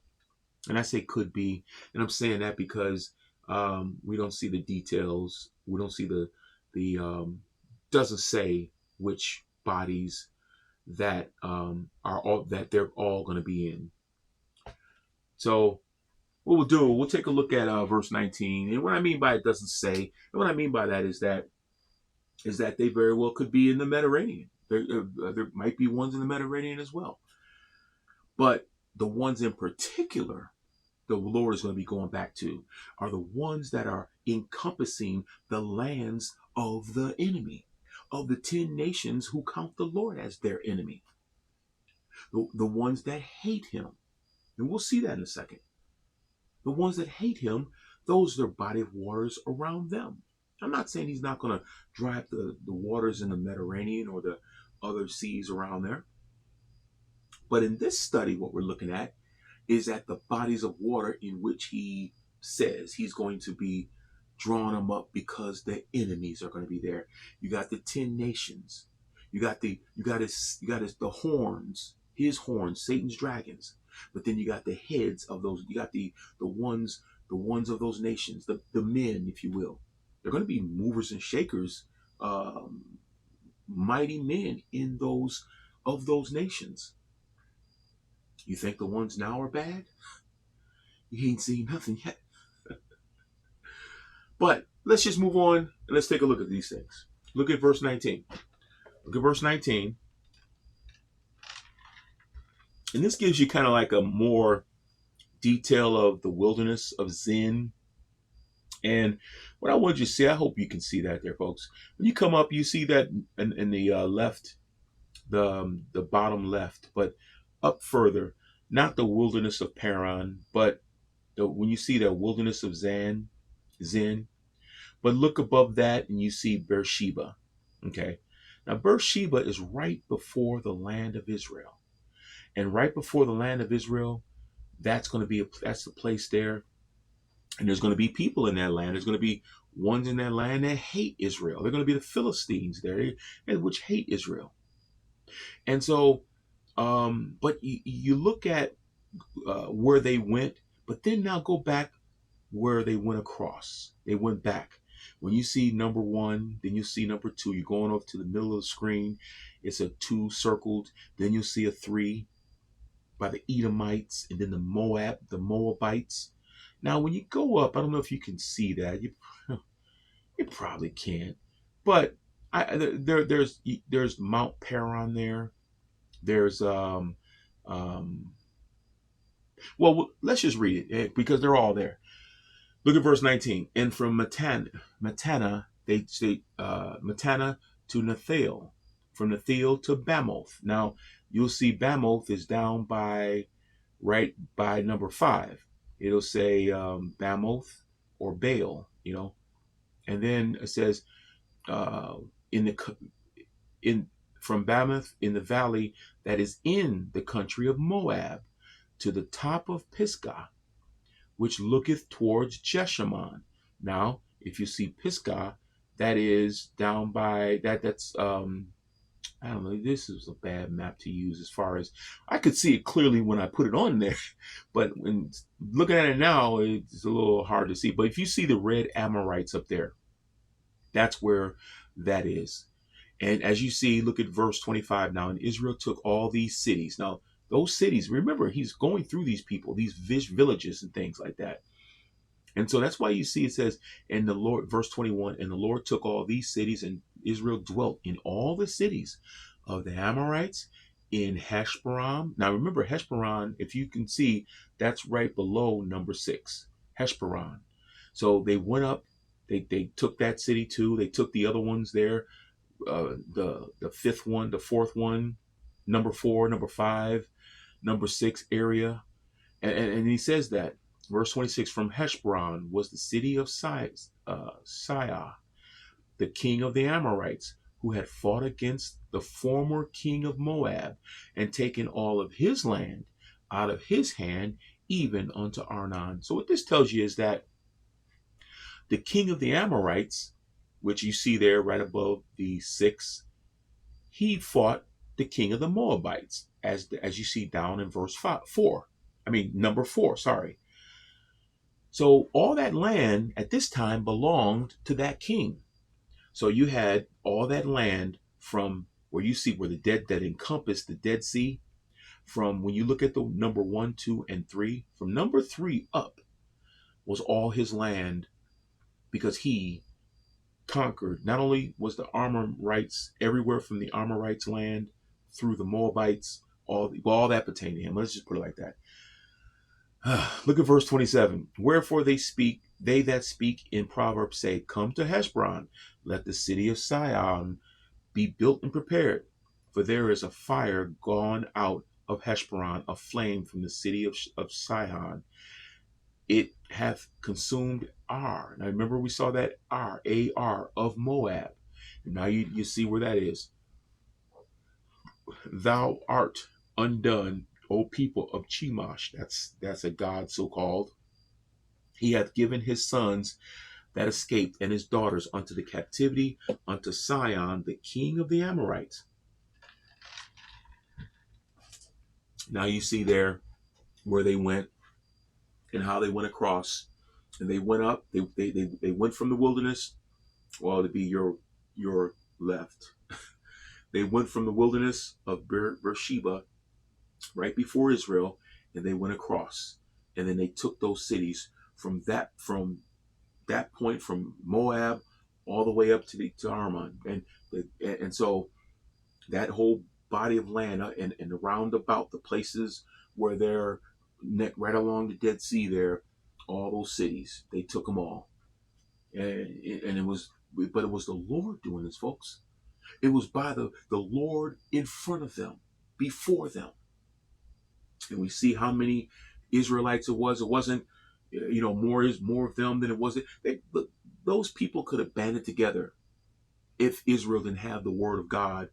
And I say could be, and I'm saying that because we don't see the details. We don't see the doesn't say which bodies that they're all going to be in. So what we'll do, we'll take a look at verse 19. And what I mean by it doesn't say, and what I mean by that is that they very well could be in the Mediterranean. There might be ones in the Mediterranean as well. But the ones in particular the Lord is going to be going back to are the ones that are encompassing the lands of the enemy, of the 10 nations who count the Lord as their enemy. The ones that hate him. And we'll see that in a second. The ones that hate him, those are body of waters around them. I'm not saying he's not going to dry up the waters in the Mediterranean or the other seas around there. But in this study, what we're looking at is at the bodies of water in which he says he's going to be drawing them up because the enemies are going to be there. You got the 10 nations. You got the horns, his horns, Satan's dragons. But then you got the heads of those. You got the ones of those nations, the men, if you will. They're going to be movers and shakers, mighty men in those nations. You think the ones now are bad? You ain't seen nothing yet. But let's just move on and let's take a look at these things. Look at verse 19. Look at verse 19. And this gives you kind of like a more detail of the wilderness of Zin. And what I want you to see, I hope you can see that there, folks. When you come up, you see that in the left, the bottom left, but up further, not the wilderness of Paran, but when you see the wilderness of Zin, but look above that and you see Beersheba. Okay. Now Beersheba is right before the land of Israel. And right before the land of Israel, that's the place there. And there's going to be people in that land. There's going to be ones in that land that hate Israel. They're going to be the Philistines there, which hate Israel. And so, but you look at where they went, but then now go back where they went across. They went back. When you see number 1, then you see number 2. You're going off to the middle of the screen. It's a 2 circled. Then you'll see a 3 by the Edomites, and then the Moabites. Now, when you go up, I don't know if you can see that. You probably can't. But There's Mount Paran there. There's um well, let's just read it because they're all there. Look at verse 19. And from Matana, they say Matana to Nethael, from Nethael to Bamoth. Now you'll see Bamoth is down by right by number 5. It'll say Bamoth or Baal, and then it says uh, in the in from Bamoth in the valley that is in the country of Moab to the top of Pisgah, which looketh towards Jeshimon. Now, if you see Pisgah, that is down by that's I don't know, this is a bad map to use as far as I could see it clearly when I put it on there, but when looking at it now, it's a little hard to see. But if you see the red Amorites up there, that's where that is. And as you see, look at verse 25 now. And Israel took all these cities. Now, those cities, remember, he's going through these people, these villages and things like that. And so that's why you see it says, and the Lord, verse 21, and the Lord took all these cities, and Israel dwelt in all the cities of the Amorites in Heshbon. Now remember, Heshbon, if you can see, that's right below number 6, Heshbon. So they went up, they took that city too. They took the other ones there, the fifth one, the fourth one, number 4, number 5, number 6 area. And he says that, verse 26, from Heshbon was the city of Sihah, the king of the Amorites, who had fought against the former king of Moab and taken all of his land out of his hand, even unto Arnon. So what this tells you is that the king of the Amorites, which you see there right above the 6, he fought the king of the Moabites, as you see down in verse 4. I mean, number 4, sorry. So all that land at this time belonged to that king. So you had all that land from where you see where the dead that encompassed the Dead Sea, from when you look at the number 1, 2, and 3, from number 3 up was all his land, because he conquered. Not only was the Amorites everywhere from the Amorites land through the Moabites, all that pertained to him. Let's just put it like that. Look at verse 27. Wherefore they that speak in Proverbs say, come to Heshbon, let the city of Sion be built and prepared. For there is a fire gone out of Heshbon, a flame from the city of Sihon. It hath consumed Ar. Now remember we saw that Ar, A-R, of Moab. And now you see where that is. Thou art undone, O people of Chemosh. That's a god so called. He hath given his sons that escaped and his daughters unto the captivity, unto Sihon, the king of the Amorites. Now you see there where they went and how they went across. And they went up, they went from the wilderness, well, to be your left. They went from the wilderness of Beersheba, right before Israel, and they went across. And then they took those cities from that point, from Moab all the way up to Arnon. And so that whole body of land and around about the places where they're right along the Dead Sea there, all those cities, they took them all. And it was the Lord doing this, folks. It was by the Lord in front of them, before them. And we see how many Israelites it was. It wasn't, more of them than it wasn't. Those people could have banded together if Israel didn't have the word of God,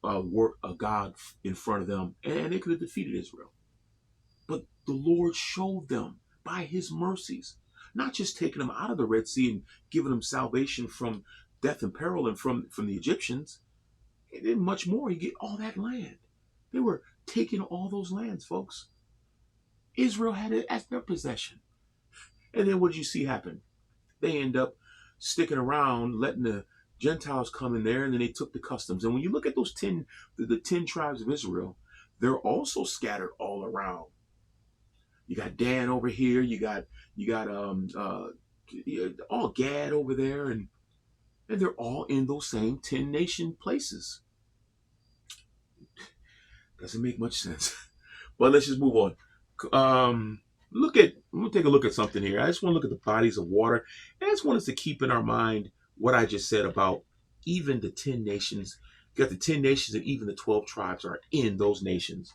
God in front of them, and they could have defeated Israel. But the Lord showed them by his mercies, not just taking them out of the Red Sea and giving them salvation from death and peril and from the Egyptians. And then much more, he get all that land. They were taking all those lands, folks. Israel had it as their possession. And then what did you see happen? They end up sticking around, letting the Gentiles come in there, and then they took the customs. And when you look at those the 10 tribes of Israel, they're also scattered all around. You got Dan over here, you got all Gad over there, and And they're all in those same 10 nation places. Doesn't make much sense. But let's just move on. I'm gonna take a look at something here. I just want to look at the bodies of water. And I just want us to keep in our mind what I just said about even the 10 nations. You got the 10 nations and even the 12 tribes are in those nations.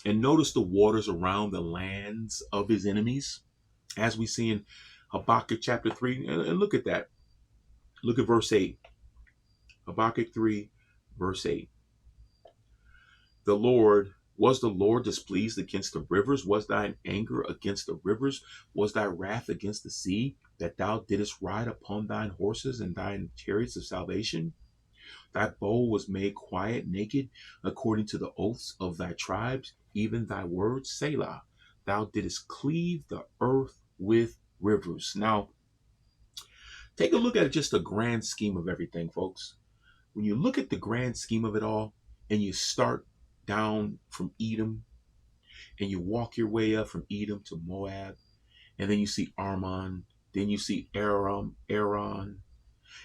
And notice the waters around the lands of his enemies, as we see in Habakkuk chapter 3. And look at that. Look at verse 8. Habakkuk 3, verse 8. Was the Lord displeased against the rivers? Was thine anger against the rivers? Was thy wrath against the sea, that thou didst ride upon thine horses and thine chariots of salvation? Thy bow was made quiet, naked, according to the oaths of thy tribes, even thy words, Selah. Thou didst cleave the earth with rivers. Now, take a look at just the grand scheme of everything, folks. When you look at the grand scheme of it all, and you start down from Edom, and you walk your way up from Edom to Moab, and then you see Armon, then you see Aram,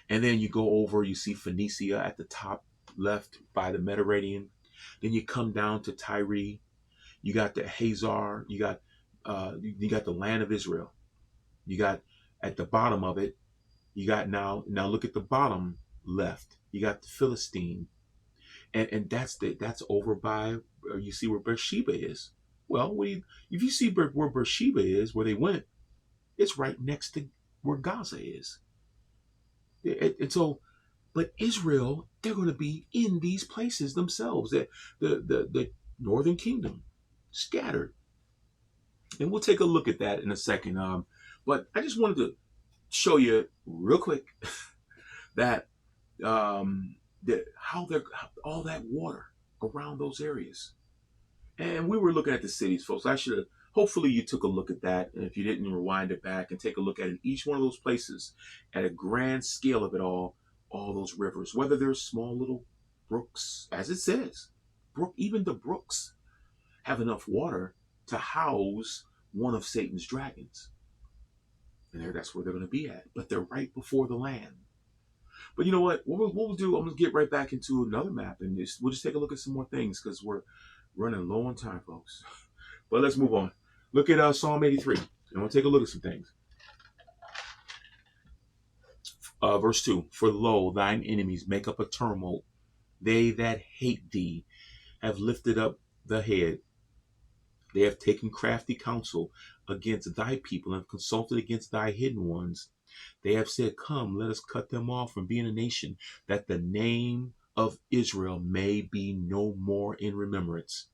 and then you go over, you see Phoenicia at the top left by the Mediterranean. Then you come down to Tyre. You got the Hazar. You got the land of Israel. You got at the bottom of it. You got now look at the bottom left. You got the Philistine, and that's over by you see where Beersheba is. Well, if you see where Beersheba is, where they went, it's right next to where Gaza is. And so, but Israel, they're going to be in these places themselves. The northern kingdom, scattered, and we'll take a look at that in a second. But I just wanted to show you real quick that how they're all that water around those areas. And we were looking at the cities, folks. I should have. Hopefully, you took a look at that, and if you didn't, rewind it back and take a look at it. Each one of those places, at a grand scale of it all those rivers, whether they're small little brooks, as it says, even the brooks have enough water to house one of Satan's dragons, and that's where they're going to be at. But they're right before the land. But you know what? What we'll do? I'm going to get right back into another map, and we'll just take a look at some more things because we're running low on time, folks. But let's move on. Look at Psalm 83. And we'll take a look at some things. Verse 2. For lo, thine enemies make up a tumult. They that hate thee have lifted up the head. They have taken crafty counsel against thy people and have consulted against thy hidden ones. They have said, come, let us cut them off from being a nation, that the name of Israel may be no more in remembrance.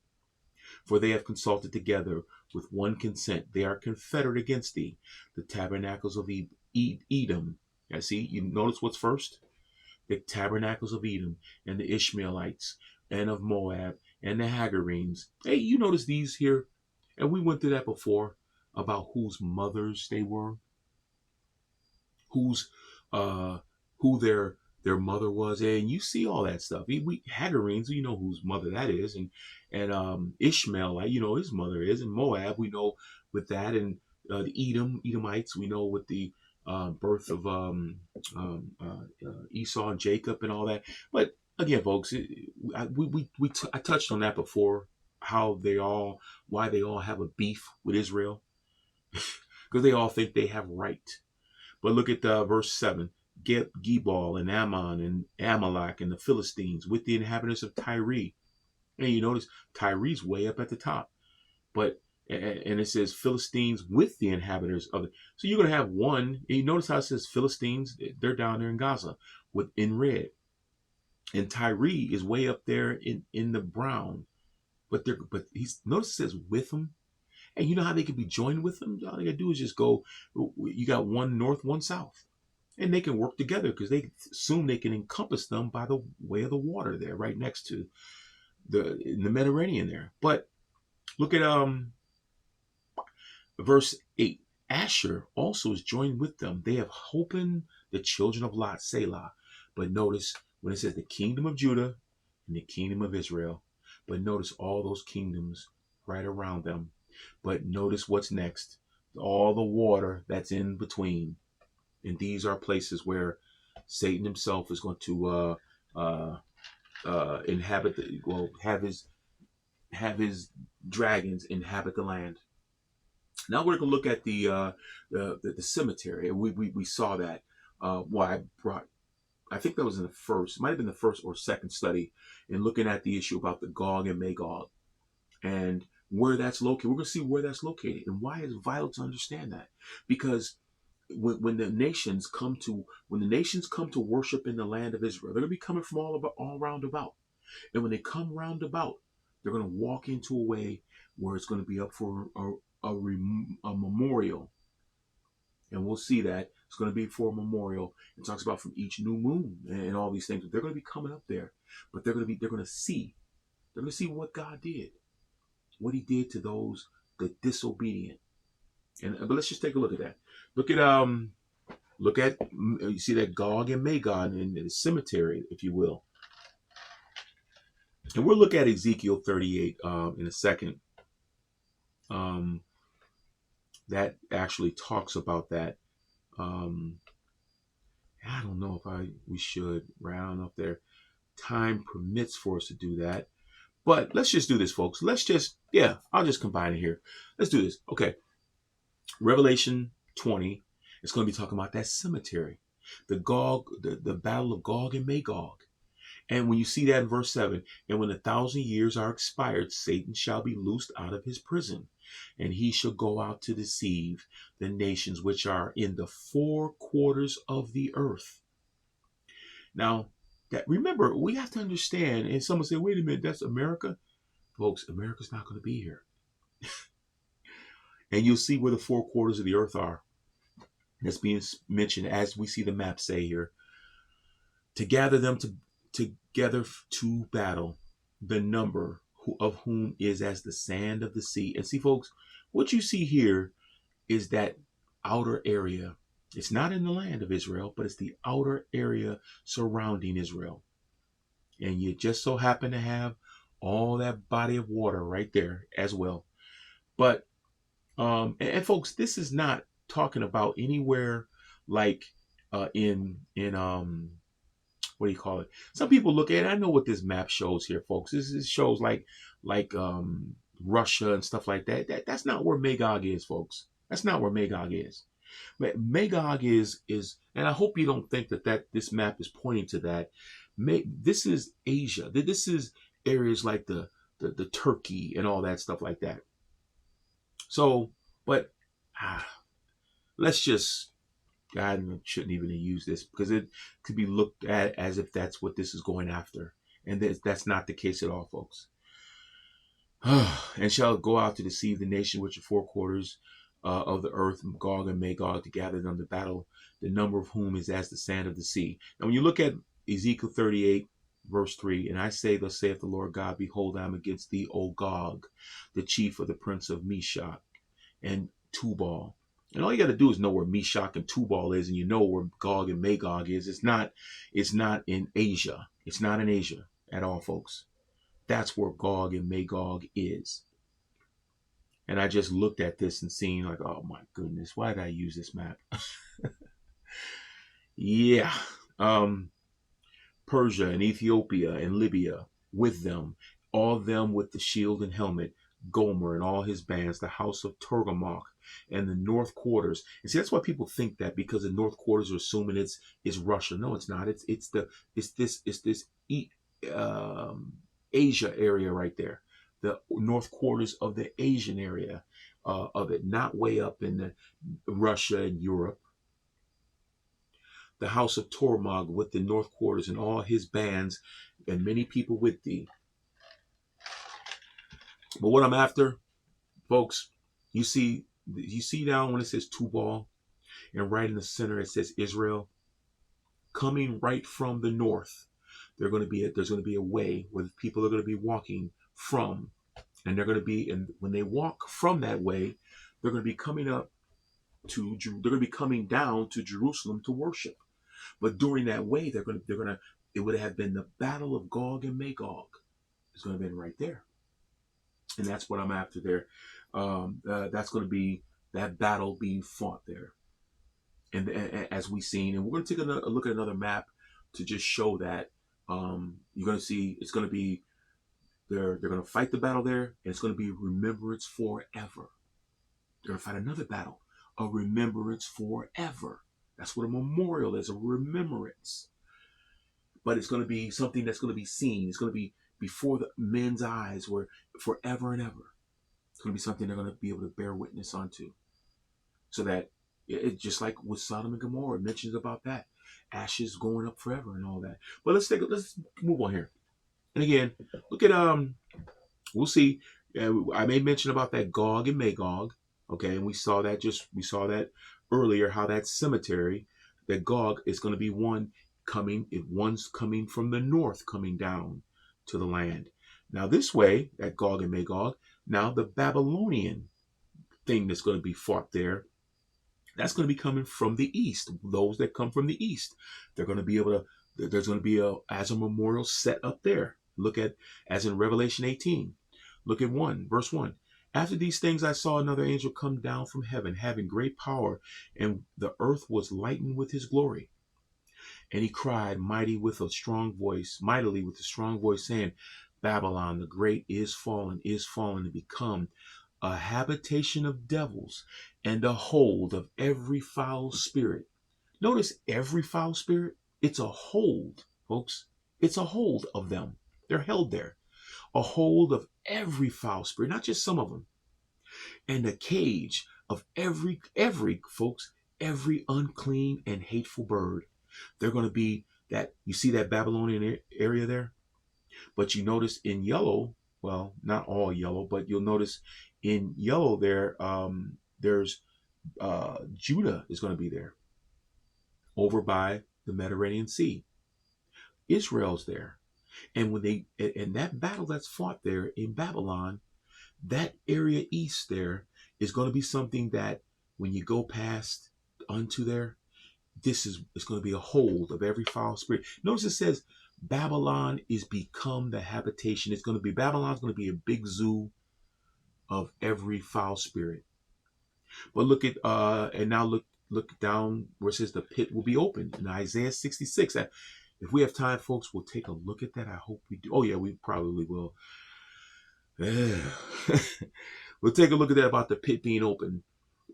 For they have consulted together with one consent. They are confederate against thee, the tabernacles of Edom. I see, you notice what's first? The tabernacles of Edom and the Ishmaelites and of Moab and the Hagarenes. Hey, you notice these here? And we went through that before about whose mothers they were, who their mother was, and you see all that stuff. We Hagarenes, you know whose mother that is, and Ishmael, you know his mother is, and Moab, we know with that, and the Edomites, we know with the birth of Esau and Jacob and all that. But again, folks, I touched on that before, why they all have a beef with Israel, because they all think they have right. But look at verse 7. Gebal and Ammon and Amalek and the Philistines with the inhabitants of Tyre. And you notice Tyre's way up at the top. But and it says Philistines with the inhabitants of it. So you're going to have one. And you notice how it says Philistines, they're down there in Gaza in red. And Tyre is way up there in the brown. But notice it says with them. And you know how they can be joined with them? All they got to do is just go, you got one north, one south. And they can work together because they assume they can encompass them by the way of the water there, right next to in the Mediterranean there. But look at verse 8. Asher also is joined with them. They have holpen the children of Lot, Selah. But notice when it says the kingdom of Judah and the kingdom of Israel. But notice all those kingdoms right around them. But notice what's next. All the water that's in between. And these are places where Satan himself is going to inhabit have his dragons inhabit the land. Now we're going to look at the cemetery. We saw that. I think that was in the first, might have been the first or second study in looking at the issue about the Gog and Magog and where that's located. We're going to see where that's located and why it's vital to understand that. Because when the nations come to worship in the land of Israel, they're going to be coming from all round about. And when they come round about, they're going to walk into a way where it's going to be up for a memorial. And we'll see that it's going to be for a memorial. It talks about from each new moon and all these things. They're going to be coming up there, but they're going to see what God did, what He did to those the disobedient. But let's just take a look at that. Look at you see that Gog and Magog in the cemetery, if you will. And we'll look at Ezekiel 38 in a second. That actually talks about that. I don't know if we should round up there. Time permits for us to do that. But let's just do this, folks. I'll just combine it here. Let's do this. Okay. Revelation 20. It's going to be talking about that cemetery. The battle of Gog and Magog. And when you see that in verse 7, and when 1,000 years are expired, Satan shall be loosed out of his prison, and he shall go out to deceive the nations which are in the four quarters of the earth. Now, remember, we have to understand, and someone say, wait a minute, that's America? Folks, America's not going to be here. And you'll see where the four quarters of the earth are. That's being mentioned as we see the map say here. To gather them together to battle, the number of whom is as the sand of the sea. And see, folks, what you see here is that outer area. It's not in the land of Israel, but it's the outer area surrounding Israel. And you just so happen to have all that body of water right there as well. But, and folks, this is not talking about anywhere like in what do you call it? Some people look at it. I know what this map shows here, folks. This shows like Russia and stuff like that. That's not where Magog is, folks. That's not where Magog is. Magog is, and I hope you don't think that this map is pointing to that. This is Asia. This is areas like the Turkey and all that stuff like that. So, but let's just. God shouldn't even use this because it could be looked at as if that's what this is going after. And that's not the case at all, folks. And shall go out to deceive the nation which are four quarters of the earth, Gog and Magog, to gather them to battle, the number of whom is as the sand of the sea. Now, when you look at Ezekiel 38, verse 3, and I say, thus saith the Lord God, behold, I am against thee, O Gog, the chief of the prince of Meshach and Tubal. And all you got to do is know where Meshach and Tubal is, and you know where Gog and Magog is. It's not in Asia. It's not in Asia at all, folks. That's where Gog and Magog is. And I just looked at this and seen like, oh my goodness, why did I use this map? Yeah. Persia and Ethiopia and Libya with them, all them with the shield and helmet, Gomer and all his bands, the house of Togarmah and the north quarters. And see, that's why people think that, because the north quarters are assuming it's Russia. No, it's not. It's this Asia area right there, the north quarters of the Asian area of it, not way up in the Russia and Europe. The house of Togarmah with the north quarters and all his bands and many people with thee. But what I'm after, folks, you see down when it says Tubal, and right in the center it says Israel, coming right from the north. There's going to be a way where people are going to be walking from, and and when they walk from that way, they're going to be coming down to Jerusalem to worship. But during that way, it would have been the battle of Gog and Magog. It's going to have been right there. And that's what I'm after there. That's going to be that battle being fought there. And as we've seen, and we're going to take a look at another map to just show that you're going to see it's going to be they're going to fight the battle there, and it's going to be remembrance forever. They're going to fight another battle, a remembrance forever. That's what a memorial is, a remembrance. But it's going to be something that's going to be seen. It's going to be before the men's eyes, where forever and ever. It's going to be something they're going to be able to bear witness onto, so that it just like with Sodom and Gomorrah, it mentions about that ashes going up forever and all that. But let's move on here. And again, look at we'll see. I may mention about that Gog and Magog. Okay, and we saw that earlier, how that cemetery, that Gog is going to be one's coming from the north, coming down to the land. Now this way, that Gog and Magog, now the Babylonian thing that's going to be fought there, that's going to be coming from the east. Those that come from the east, they're going to be able to, there's going to be as a memorial set up there. Look at, as in Revelation 18, look at verse 1. After these things, I saw another angel come down from heaven, having great power, and the earth was lightened with his glory. And he cried mightily with a strong voice, saying, Babylon the great is fallen, and become a habitation of devils, and a hold of every foul spirit. Notice every foul spirit, it's a hold, folks. It's a hold of them. They're held there. A hold of every foul spirit, not just some of them. And a cage of every unclean and hateful bird. They're going to be that, you see that Babylonian area there? But you notice in yellow, well, not all yellow, but you'll notice in yellow there, there's Judah is going to be there, over by the Mediterranean Sea. Israel's there. And when in that battle that's fought there in Babylon, that area east there is going to be something that when you go past unto there, it's going to be a hold of every foul spirit. Notice it says Babylon is become the habitation. Babylon's going to be a big zoo of every foul spirit. But look at and now look down where it says the pit will be opened in Isaiah 66. If we have time, folks, we'll take a look at that. I hope we do. Oh yeah, we probably will. Yeah. We'll take a look at that about the pit being open.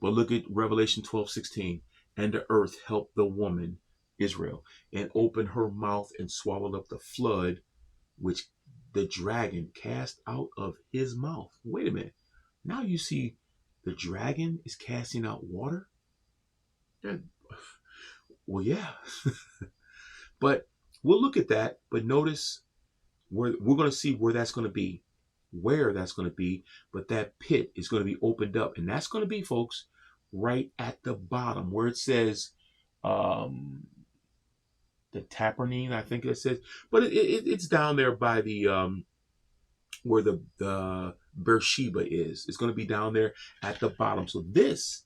But look at Revelation 12:16. And the earth helped the woman, Israel, and opened her mouth and swallowed up the flood which the dragon cast out of his mouth. Wait a minute. Now you see the dragon is casting out water? Well, yeah. But we'll look at that. But notice we're going to see where that's going to be. Where that's going to be. But that pit is going to be opened up. And that's going to be, folks, right at the bottom where it says the Tabernacle, I think it says. But it's down there by the where the Beersheba is. It's going to be down there at the bottom. So this,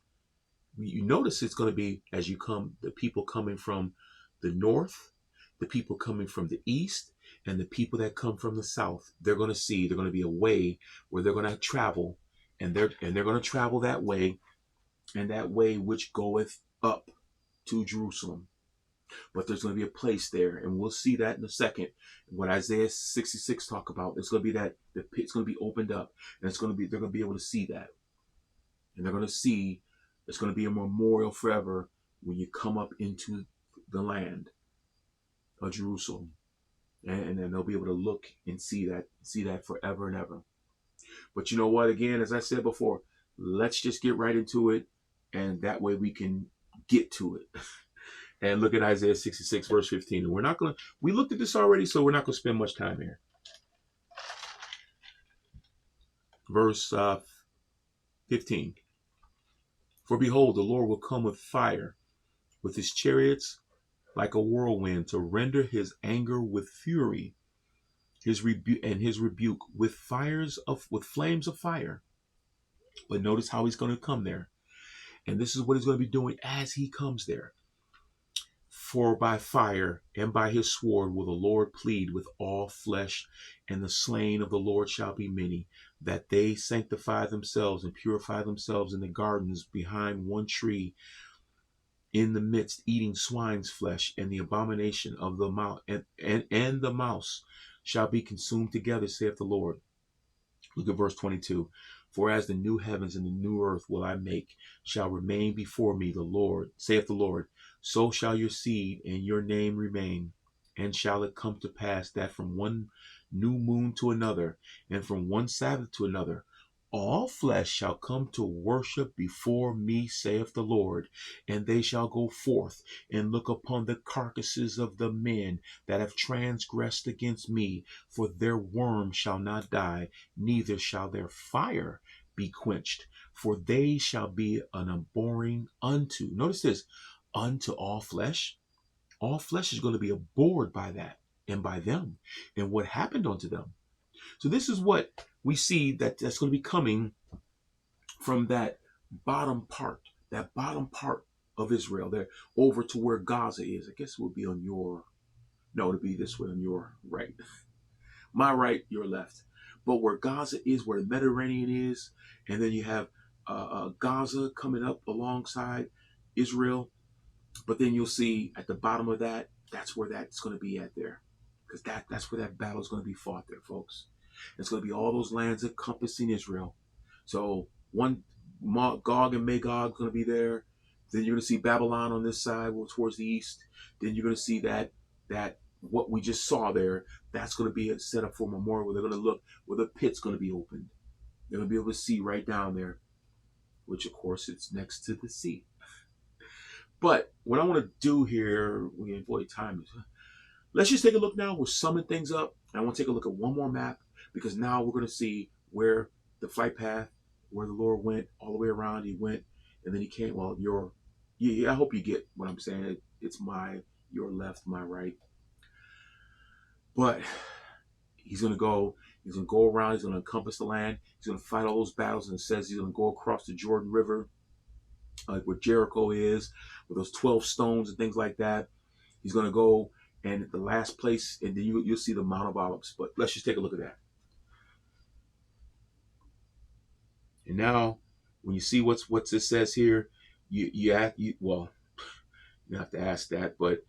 you notice it's going to be, as you come, the people coming from the north, the people coming from the east, and the people that come from the south. They're going to be a way where they're going to travel, and they're going to travel that way, and that way which goeth up to Jerusalem. But there's going to be a place there, and we'll see that in a second. What Isaiah 66 talk about, it's going to be that the pit's going to be opened up, and they're going to be able to see that, and they're going to see it's going to be a memorial forever when you come up into the land of Jerusalem, and then they'll be able to look and see that forever and ever. But you know what? Again, as I said before, let's just get right into it, and that way we can get to it. And look at Isaiah 66, verse 15. And we looked at this already, so we're not going to spend much time here. Verse 15. For behold, the Lord will come with fire, with his chariots like a whirlwind, to render his anger with fury, his rebuke with flames of fire. But notice how he's going to come there. And this is what he's going to be doing as he comes there. For by fire and by his sword will the Lord plead with all flesh, and the slain of the Lord shall be many, that they sanctify themselves and purify themselves in the gardens behind one tree, in the midst, eating swine's flesh, and the abomination of the mouse, and the mouse shall be consumed together, saith the Lord. Look at verse 22. For as the new heavens and the new earth will I make, shall remain before me, the Lord, saith the Lord, so shall your seed and your name remain. And shall it come to pass that from one new moon to another, and from one Sabbath to another, all flesh shall come to worship before me, saith the Lord, and they shall go forth and look upon the carcasses of the men that have transgressed against me, for their worm shall not die, neither shall their fire be quenched, for they shall be an abhorring unto, notice this, unto all flesh. All flesh is going to be abhorred by that and by them and what happened unto them. So this is what we see that's going to be coming from that bottom part of Israel, there over to where Gaza is. I guess it would be on your, no, it'd be this way on your right. My right, your left. But where Gaza is, where the Mediterranean is, and then you have Gaza coming up alongside Israel. But then you'll see at the bottom of that, that's where that's going to be at there. Because that's where that battle is going to be fought there, folks. It's going to be all those lands encompassing Israel. So one, Gog and Magog going to be there. Then you're going to see Babylon on this side, towards the east. Then you're going to see that what we just saw there, that's going to be set up for a memorial where they're going to look where the pit's going to be opened. They're going to be able to see right down there, which of course it's next to the sea. But what I want to do here, we avoid time. Let's just take a look now. We'll summon things up. I want to take a look at one more map because now we're going to see where the flight path, where the Lord went all the way around. He went and then he came. Well, I hope you get what I'm saying. It's your left, my right. But he's going to go around. He's going to encompass the land. He's going to fight all those battles. And it says he's going to go across the Jordan River, like where Jericho is, with those 12 stones and things like that. He's going to go, and at the last place, and then you'll see the Mount of Olives. But let's just take a look at that. And now, when you see what it says here, you have to ask that. But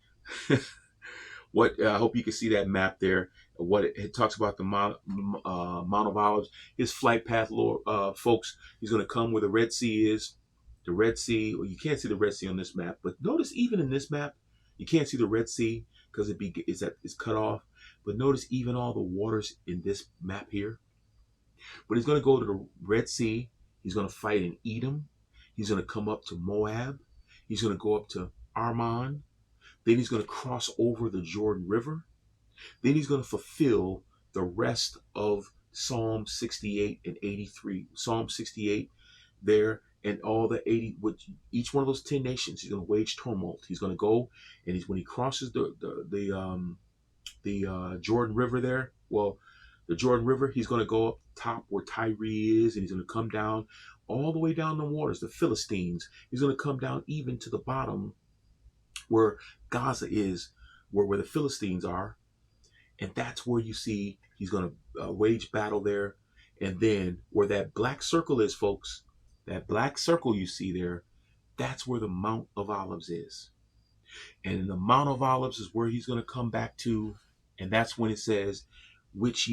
I hope you can see that map there. What it talks about the Mount of Olives, his flight path, Lord, folks. He's going to come where the Red Sea is. The Red Sea. Well, you can't see the Red Sea on this map, but notice even in this map, you can't see the Red Sea because it's cut off. But notice even all the waters in this map here. But he's going to go to the Red Sea. He's going to fight in Edom. He's going to come up to Moab. He's going to go up to Ammon. Then he's going to cross over the Jordan River. Then he's going to fulfill the rest of Psalm 68 and 83. Psalm 68 there and all the 80, with each one of those 10 nations, he's going to wage tumult. He's going to go, and when he crosses the Jordan River there, well, the Jordan River, he's going to go up top where Tyre is, and he's going to come down all the way down the waters, the Philistines. He's going to come down even to the bottom where Gaza is, where the Philistines are. And that's where you see he's going to wage battle there. And then where that black circle is, folks, that black circle you see there, that's where the Mount of Olives is. And in the Mount of Olives is where he's going to come back to. And that's when it says, which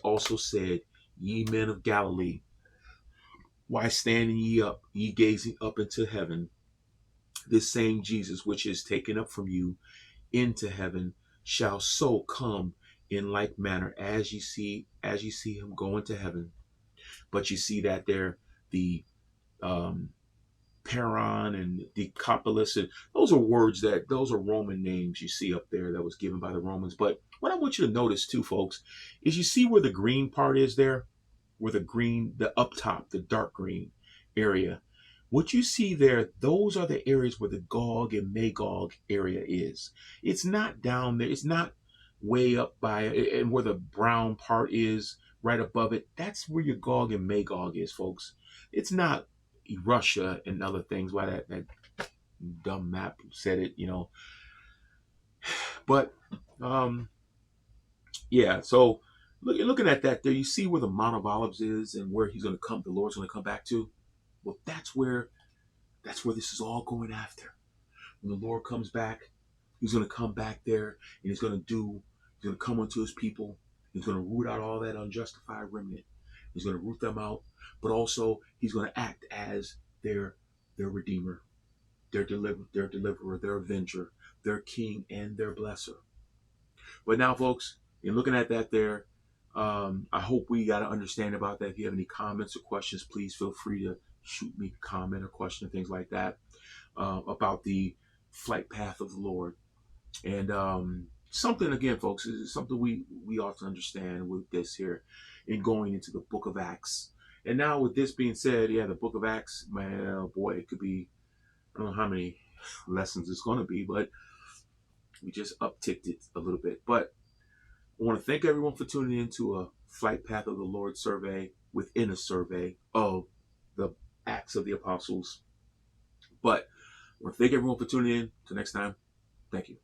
also said, ye men of Galilee, why standing ye up, ye gazing up into heaven? This same Jesus, which is taken up from you into heaven, shall so come in like manner as ye see him go into heaven. But you see that there, the Paran and Decapolis, and those are Roman names you see up there that was given by the Romans. But what I want you to notice too, folks, is you see where the green part is there, where the up top, the dark green area. What you see there, those are the areas where the Gog and Magog area is. It's not down there. It's not way up by, and where the brown part is right above it. That's where your Gog and Magog is, folks. It's not Russia and other things. Why that dumb map said it, But yeah. So looking at that there, you see where the Mount of Olives is and where he's going to come. The Lord's going to come back to. Well, that's where this is all going after. When the Lord comes back, he's going to come back there and he's going to come unto his people. He's going to root out all that unjustified remnant. He's going to root them out, but also he's going to act as their redeemer, their deliverer, their avenger, their king, and their blesser. But now, folks, in looking at that there, I hope we got to understand about that. If you have any comments or questions, please feel free to shoot me a comment or question, things like that, about the flight path of the Lord. And something, again, folks, is something we ought to understand with this here in going into the book of Acts. And now with this being said, yeah, the book of Acts, man, oh boy, it could be, I don't know how many lessons it's going to be, but we just upticked it a little bit. But I want to thank everyone for tuning in to a Flight Path of the Lord survey within a survey of the Acts of the Apostles. But I want to thank everyone for tuning in. Till next time, thank you.